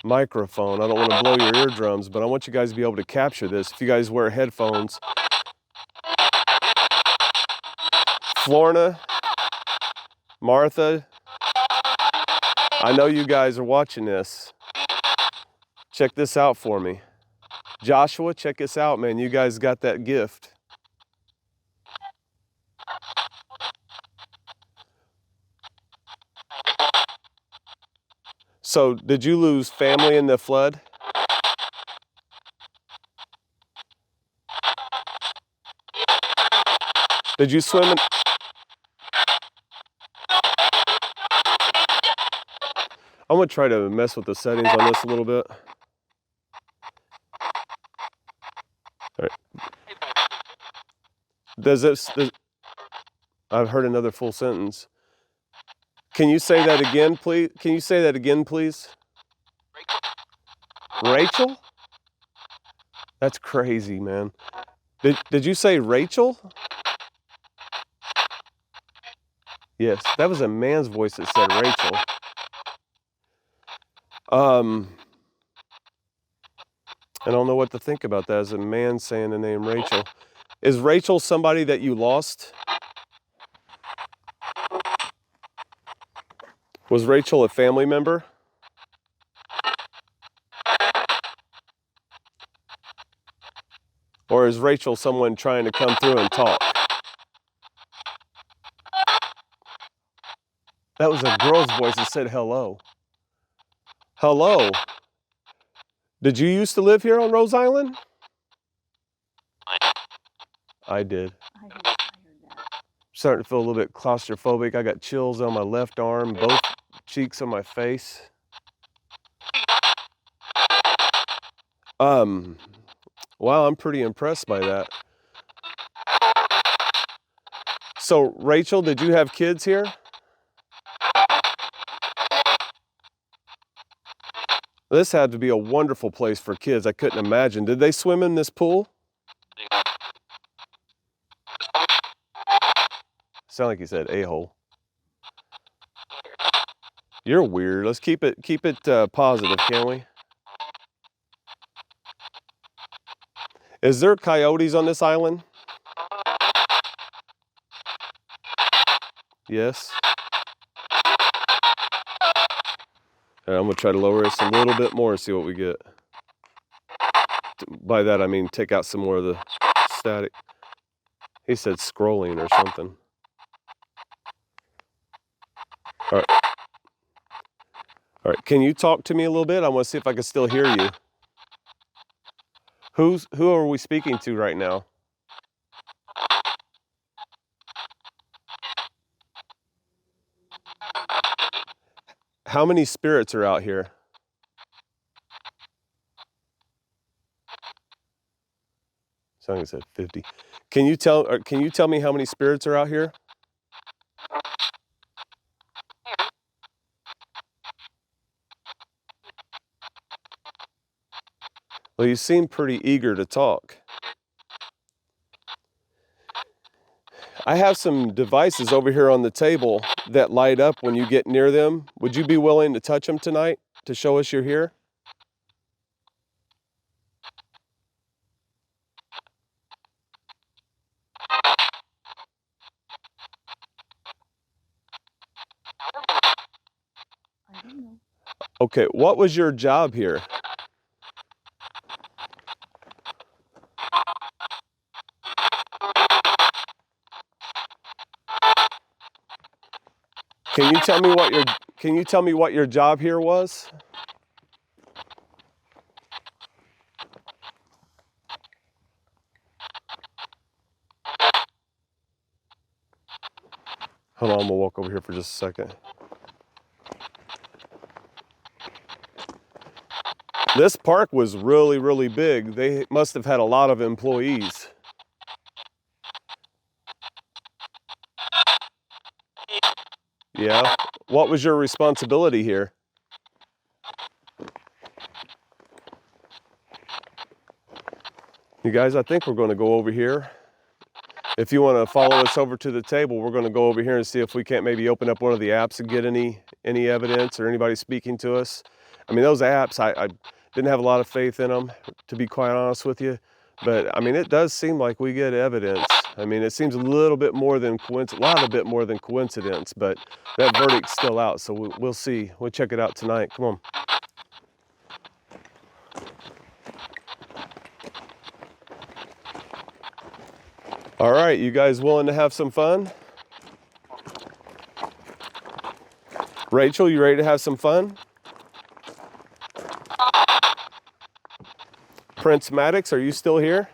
microphone. I don't want to blow your eardrums, but I want you guys to be able to capture this. If you guys wear headphones. Florna, Martha, I know you guys are watching this. Check this out for me. Joshua, check us out, man. You guys got that gift. So, did you lose family in the flood? Did you swim in? I'm gonna try to mess with the settings on this a little bit. All right. I've heard another full sentence. Can you say that again, please? Can you say that again, please? Rachel? That's crazy, man. Did you say Rachel? Yes, that was a man's voice that said Rachel. I don't know what to think about that as a man saying the name Rachel. Is Rachel somebody that you lost? Was Rachel a family member? Or is Rachel someone trying to come through and talk? That was a girl's voice that said hello. Hello. Did you used to live here on Rose Island? I did. I heard that. Starting to feel a little bit claustrophobic. I got chills on my left arm, both cheeks on my face. Wow, I'm pretty impressed by that. So, Rachel, did you have kids here? This had to be a wonderful place for kids. I couldn't imagine. Did they swim in this pool? Sound like you said a-hole. You're weird. Let's keep it positive, can we? Is there coyotes on this island? Yes. All right, I'm gonna try to lower this a little bit more and see what we get. By that I mean take out some more of the static. He said scrolling or something. All right. All right, can you talk to me a little bit? I want to see if I can still hear you. Who are we speaking to right now? How many spirits are out here? Somebody said 50. Can you tell me how many spirits are out here? Well, you seem pretty eager to talk. I have some devices over here on the table that light up when you get near them. Would you be willing to touch them tonight to show us you're here? I don't know. Okay, what was your job here? Can you tell me what your job here was? Hold on, I'm gonna walk over here for just a second. This park was really, really big. They must have had a lot of employees. Yeah. What was your responsibility here? You guys, I think we're going to go over here. If you want to follow us over to the table, we're going to go over here and see if we can't maybe open up one of the apps and get any evidence or anybody speaking to us. I mean, those apps, I didn't have a lot of faith in them, to be quite honest with you. But I mean, it does seem like we get evidence. I mean, it seems a little bit more than coincidence, but that verdict's still out, so we'll see. We'll check it out tonight. Come on. All right, you guys willing to have some fun? Rachel, you ready to have some fun? Prince Maddox, are you still here?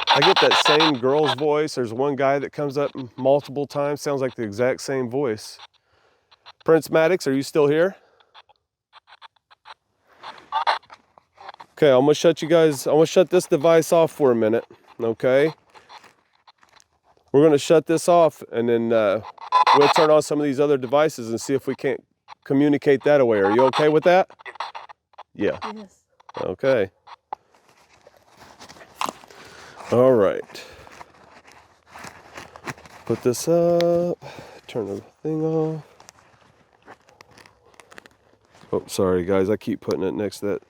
I get that same girl's voice. There's one guy that comes up multiple times, sounds like the exact same voice. Prince Maddox, are you still here? Okay, I'm gonna shut this device off for a minute, okay? We're gonna shut this off and then we'll turn on some of these other devices and see if we can't communicate that away. Are you okay with that? Yeah. Yes. Okay. All right. Put this up, turn the thing off. Oh, sorry guys, I keep putting it next to that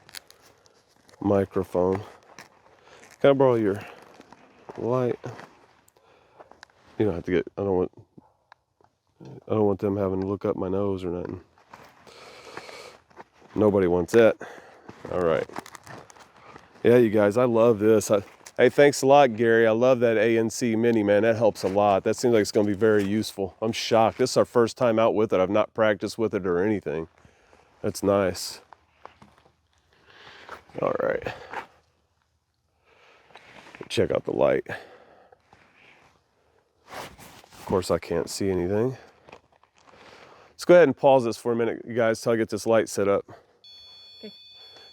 microphone. Can I borrow your light? You don't have to get, I don't want them having to look up my nose or nothing. Nobody wants that. All right. Yeah, you guys, I love this. Hey, thanks a lot, Gary. I love that ANC Mini, man. That helps a lot. That seems like it's going to be very useful. I'm shocked. This is our first time out with it. I've not practiced with it or anything. That's nice. All right. Check out the light. Of course, I can't see anything. Let's go ahead and pause this for a minute, you guys, till I get this light set up. Okay.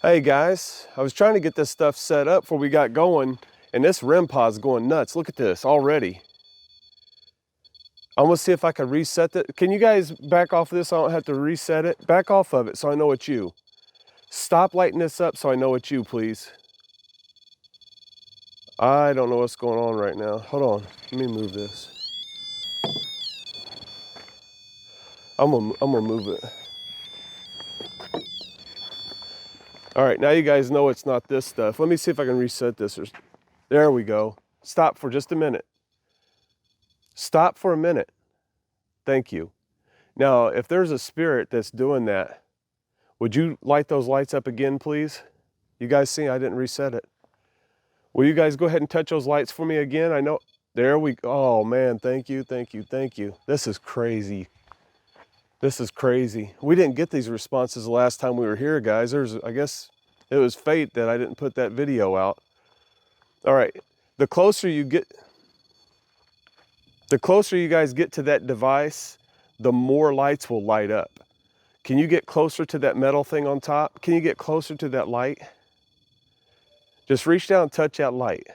Hey, guys. I was trying to get this stuff set up before we got going, and this REM pod's going nuts. Look at this already. I'm gonna see if I can reset it. Can you guys back off of this? I don't have to reset it. Back off of it so I know it's you. Stop lighting this up so I know it's you, please. I don't know what's going on right now. Hold on, let me move this. I'm gonna move it. All right, now you guys know it's not this stuff. Let me see if I can reset this. There we go. Stop for just a minute. Stop for a minute. Thank you. Now, if there's a spirit that's doing that, would you light those lights up again, please? You guys see I didn't reset it. Will you guys go ahead and touch those lights for me again? I know, there we go. Oh man, thank you, thank you, thank you. This is crazy. This is crazy. We didn't get these responses the last time we were here, guys. I guess it was fate that I didn't put that video out. All right, the closer you guys get to that device, the more lights will light up. Can you get closer to that metal thing on top? Can you get closer to that light? Just reach down and touch that light.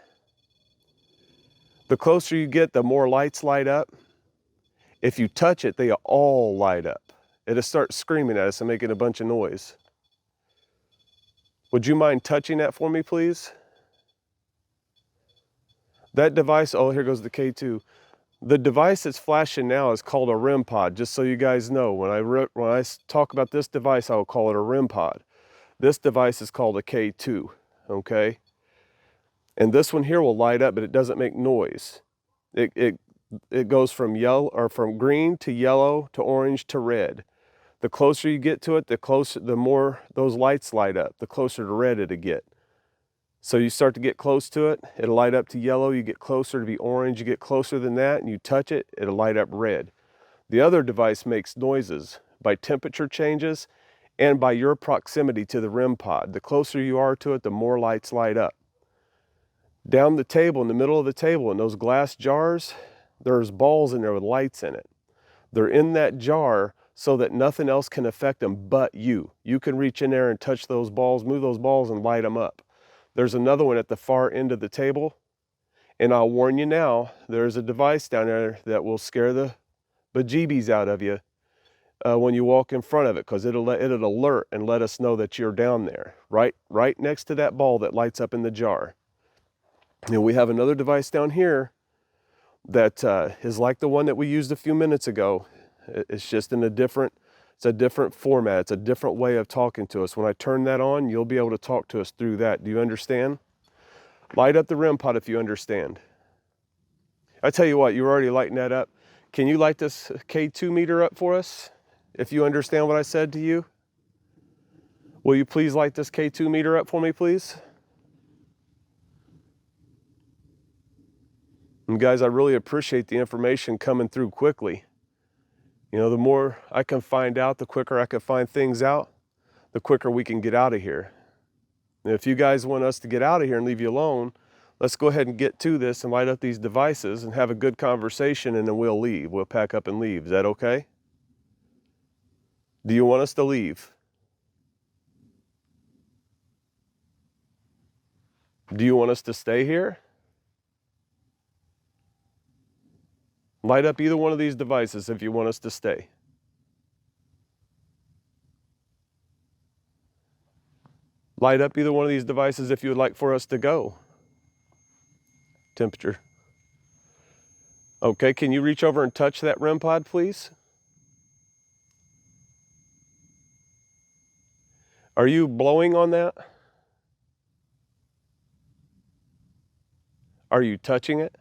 The closer you get, the more lights light up. If you touch it, they all light up. It'll start screaming at us and making a bunch of noise. Would you mind touching that for me, please? That device, oh, here goes the K2. The device that's flashing now is called a REM pod, just so you guys know. When I talk about this device, I will call it a REM pod. This device is called a K2, okay? And this one here will light up, but it doesn't make noise. It goes from yellow, or from green to yellow to orange to red. The closer you get to it, the more those lights light up, the closer to red it'll get. So you start to get close to it, it'll light up to yellow, you get closer to be orange, you get closer than that, and you touch it, it'll light up red. The other device makes noises by temperature changes and by your proximity to the REM pod. The closer you are to it, the more lights light up. Down the table, in the middle of the table, in those glass jars, there's balls in there with lights in it. They're in that jar so that nothing else can affect them but you. You can reach in there and touch those balls, move those balls, and light them up. There's another one at the far end of the table, and I'll warn you now, there's a device down there that will scare the bejeebies out of you when you walk in front of it, because it'll alert and let us know that you're down there, right next to that ball that lights up in the jar. And we have another device down here that is like the one that we used a few minutes ago. It's just in a different format. It's a different way of talking to us. When I turn that on, you'll be able to talk to us through that. Do you understand? Light up the REM pod if you understand. I tell you what, you're already lighting that up. Can you light this K2 meter up for us if you understand what I said to you? Will you please light this K2 meter up for me, please? And guys, I really appreciate the information coming through quickly. You know, the more I can find out, the quicker I can find things out, the quicker we can get out of here. And if you guys want us to get out of here and leave you alone, let's go ahead and get to this and light up these devices and have a good conversation, and then we'll leave. We'll pack up and leave. Is that okay? Do you want us to leave? Do you want us to stay here? Light up either one of these devices if you want us to stay. Light up either one of these devices if you would like for us to go. Temperature. Okay, can you reach over and touch that REM pod, please? Are you blowing on that? Are you touching it?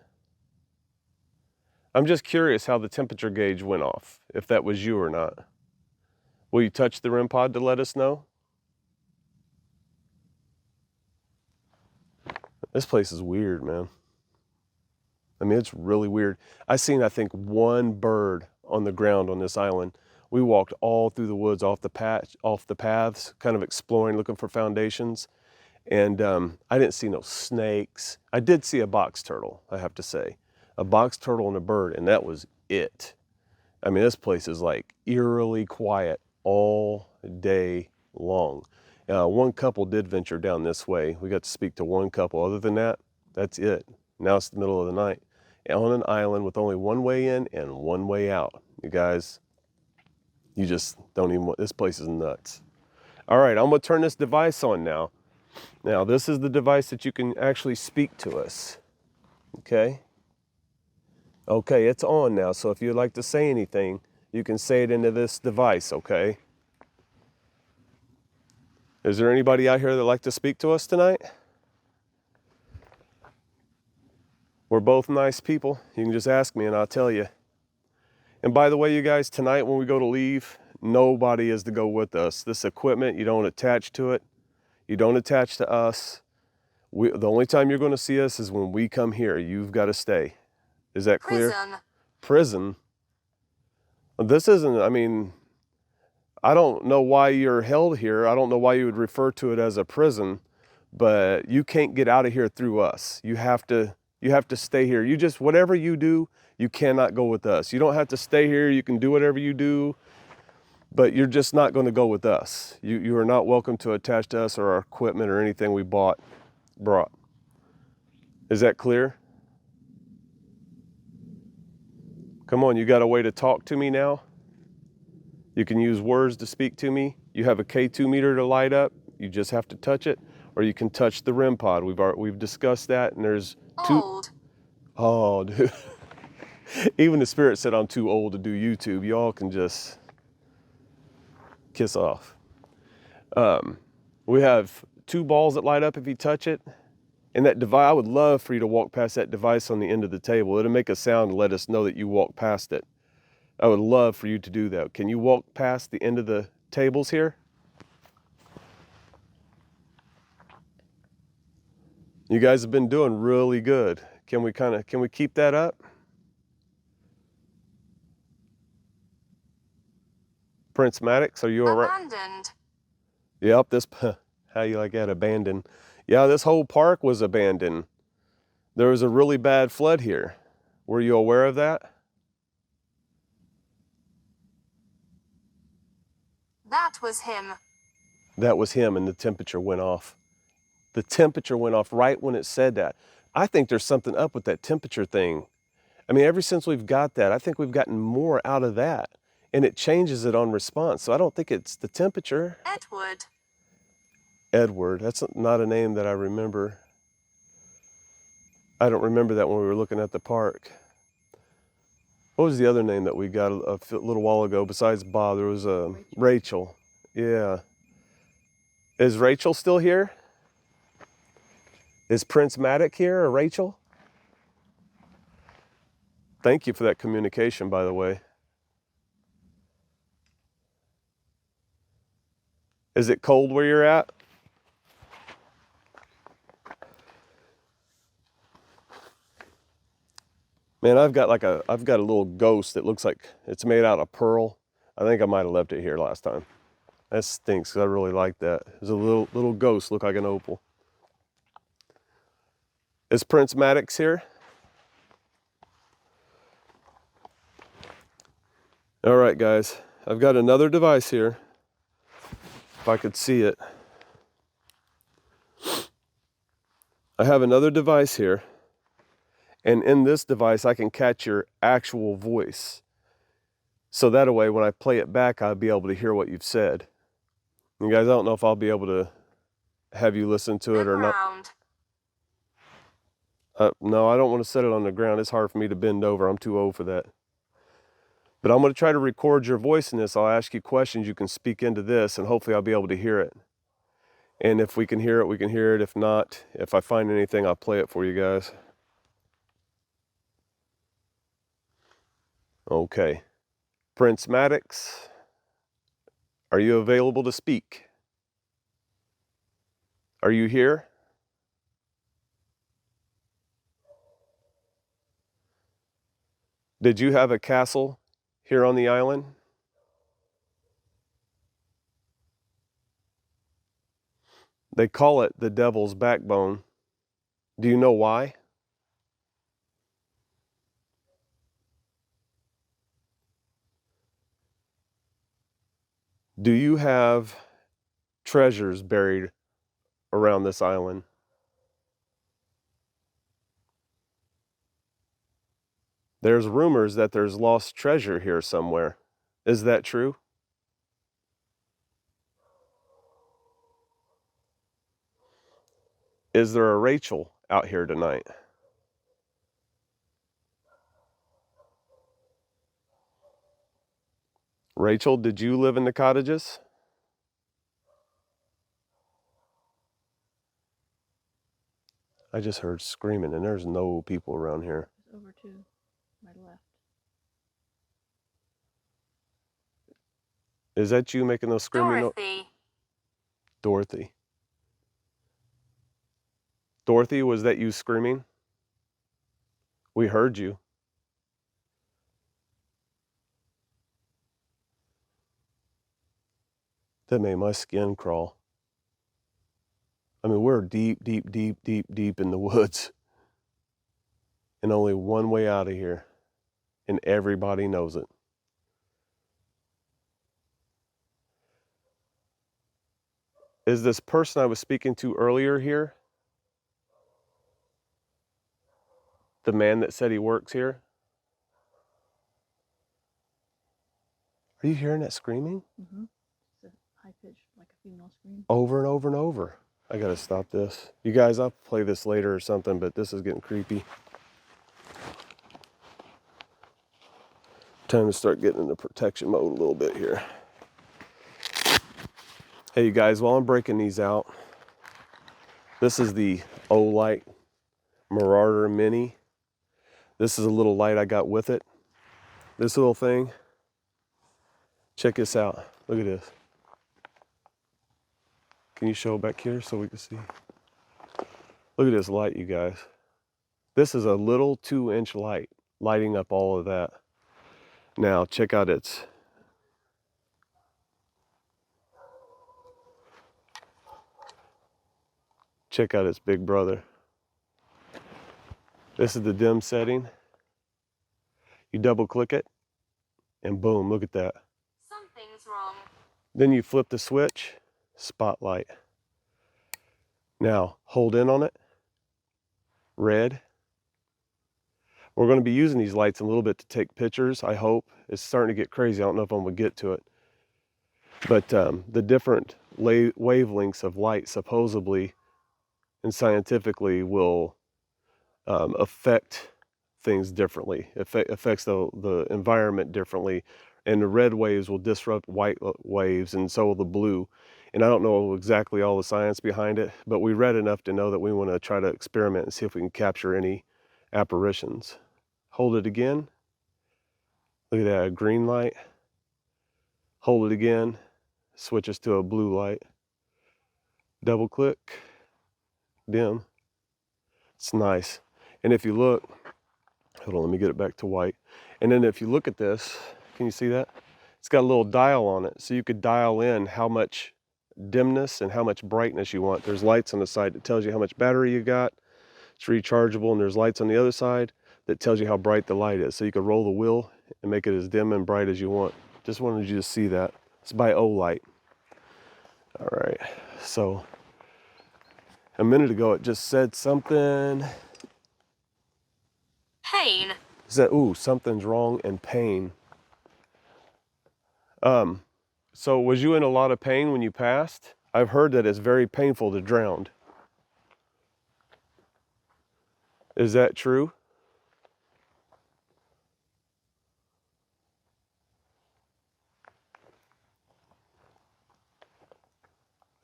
I'm just curious how the temperature gauge went off, if that was you or not. Will you touch the REM pod to let us know? This place is weird, man. I mean, it's really weird. I seen, I think, one bird on the ground on this island. We walked all through the woods, off the paths, kind of exploring, looking for foundations. And I didn't see no snakes. I did see a box turtle, I have to say. A box turtle and a bird, and that was it. I mean, this place is like eerily quiet all day long. One couple did venture down this way. We got to speak to one couple. Other than that, that's it. Now it's the middle of the night on an island with only one way in and one way out. You guys, you just don't even want, this place is nuts. All right, I'm gonna turn this device on now. Now, this is the device that you can actually speak to us, okay? Okay, it's on now, so if you'd like to say anything, you can say it into this device, okay? Is there anybody out here that'd like to speak to us tonight? We're both nice people. You can just ask me and I'll tell you. And by the way, you guys, tonight when we go to leave, nobody is to go with us. This equipment, you don't attach to it. You don't attach to us. The only time you're going to see us is when we come here. You've got to stay. Is that clear? Prison? This isn't, I mean, I don't know why you're held here. I don't know why you would refer to it as a prison, but you can't get out of here through us. You have to stay here. You just, whatever you do, you cannot go with us. You don't have to stay here. You can do whatever you do, but you're just not going to go with us. You are not welcome to attach to us or our equipment or anything we brought. Is that clear? Come on, you got a way to talk to me now? You can use words to speak to me. You have a K2 meter to light up. You just have to touch it, or you can touch the REM pod. We've discussed that, and there's two. Oh, dude. Even the spirit said I'm too old to do YouTube. Y'all can just kiss off. We have two balls that light up if you touch it. And that device, I would love for you to walk past that device on the end of the table. It'll make a sound to let us know that you walked past it. I would love for you to do that. Can you walk past the end of the tables here? You guys have been doing really good. Can we keep that up? Prince Maddox, are you all right? Abandoned. Yep, how you like that, abandoned? Yeah, this whole park was abandoned. There was a really bad flood here. Were you aware of that? That was him. That was him, and the temperature went off. The temperature went off right when it said that. I think there's something up with that temperature thing. I mean, ever since we've got that, I think we've gotten more out of that, and it changes it on response. So I don't think it's the temperature. Edward, that's not a name that I remember. I don't remember that when we were looking at the park. What was the other name that we got a little while ago besides Bob? There was Rachel. Yeah. Is Rachel still here? Is Prince Maddox here or Rachel? Thank you for that communication, by the way. Is it cold where you're at? Man, I've got a little ghost that looks like it's made out of pearl. I think I might have left it here last time. That stinks because I really like that. There's a little ghost, look like an opal. Is Prince Maddox here? All right, guys. I've got another device here. If I could see it. I have another device here. And in this device, I can catch your actual voice. So that way, when I play it back, I'll be able to hear what you've said. You guys, I don't know if I'll be able to have you listen to it or not. No, I don't want to set it on the ground. It's hard for me to bend over. I'm too old for that. But I'm going to try to record your voice in this. I'll ask you questions. You can speak into this, and hopefully I'll be able to hear it. And if we can hear it, we can hear it. If not, if I find anything, I'll play it for you guys. Okay. Prince Maddox, are you available to speak? Are you here? Did you have a castle here on the island? They call it the devil's backbone. Do you know why? Do you have treasures buried around this island? There's rumors that there's lost treasure here somewhere. Is that true? Is there a Rachel out here tonight? Rachel, did you live in the cottages? I just heard screaming and there's no people around here. Over to my left. Is that you making those screaming noises? Dorothy. Dorothy, was that you screaming? We heard you. That made my skin crawl. I mean, we're deep in the woods. And only one way out of here. And everybody knows it. Is this person I was speaking to earlier here? The man that said he works here? Are you hearing that screaming? Mm-hmm. It's a high pitch, like a female scream. Over and over and over. I gotta stop this. You guys, I'll play this later or something, but this is getting creepy. Time to start getting into protection mode a little bit here. Hey, you guys, while I'm breaking these out, this is the Olight Marauder Mini. This is a little light I got with it. This little thing. Check this out. Look at this. Can you show it back here so we can see? Look at this light, you guys. This is a little 2-inch light, lighting up all of that. Now, check out its big brother. This is the dim setting. You double click it, and boom, look at that. Something's wrong. Then you flip the switch, spotlight. Now, hold in on it, red. We're going to be using these lights in a little bit to take pictures, I hope. It's starting to get crazy. I don't know if I'm going to get to it. But the different wavelengths of light supposedly and scientifically will affect things differently. Affects the environment differently. And the red waves will disrupt white waves, and so will the blue. And I don't know exactly all the science behind it, but we read enough to know that we want to try to experiment and see if we can capture any apparitions. Hold it again. Look at that, a green light. Hold it again. switches to a blue light. Double click, dim. It's nice. And if you look, hold on, let me get it back to white. And then if you look at this, can you see that? It's got a little dial on it, so you could dial in how much dimness and how much brightness you want. There's lights on the side that tells you how much battery you got. It's rechargeable, and there's lights on the other side that tells you how bright the light is. So you could roll the wheel and make it as dim and bright as you want. Just wanted you to see that. It's by Olight. All right, so a minute ago it just said something. Pain. It said, ooh, something's wrong and pain. So was you in a lot of pain when you passed? I've heard that it's very painful to drown. Is that true?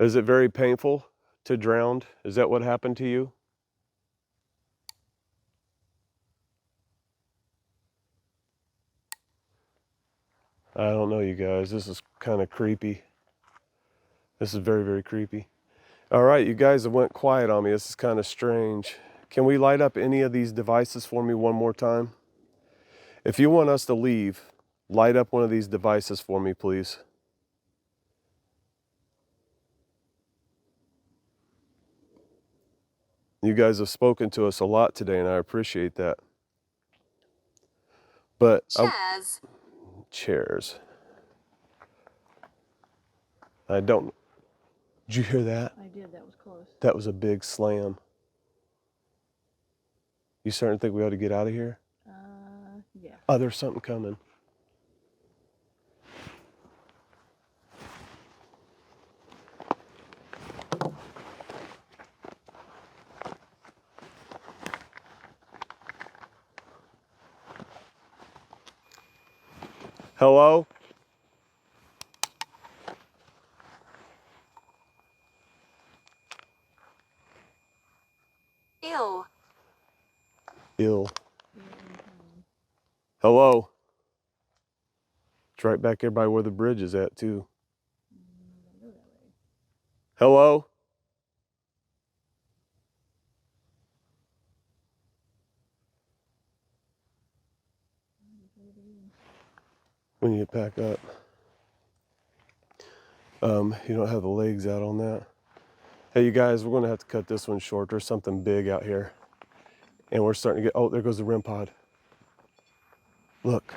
Is it very painful to drown? Is that what happened to you? I don't know, you guys. This is kind of creepy. This is very, very creepy. All right, you guys have went quiet on me. This is kind of strange. Can we light up any of these devices for me one more time? If you want us to leave, light up one of these devices for me, please. You guys have spoken to us a lot today, and I appreciate that. But Chairs. chairs. I don't. Did you hear that? I did, that was close. That was a big slam. You starting to think we ought to get out of here? Yeah. Oh, there's something coming. Hello? Ill. Ill. Hello? It's right back here by where the bridge is at, too. Hello? We need to pack up. You don't have the legs out on that. Hey, you guys, we're going to have to cut this one short. There's something big out here. And we're starting to get, oh, there goes the REM pod. Look.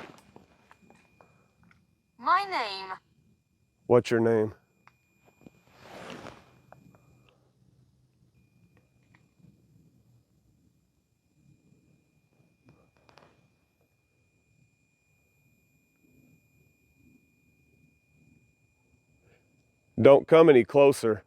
My name. What's your name? Don't come any closer.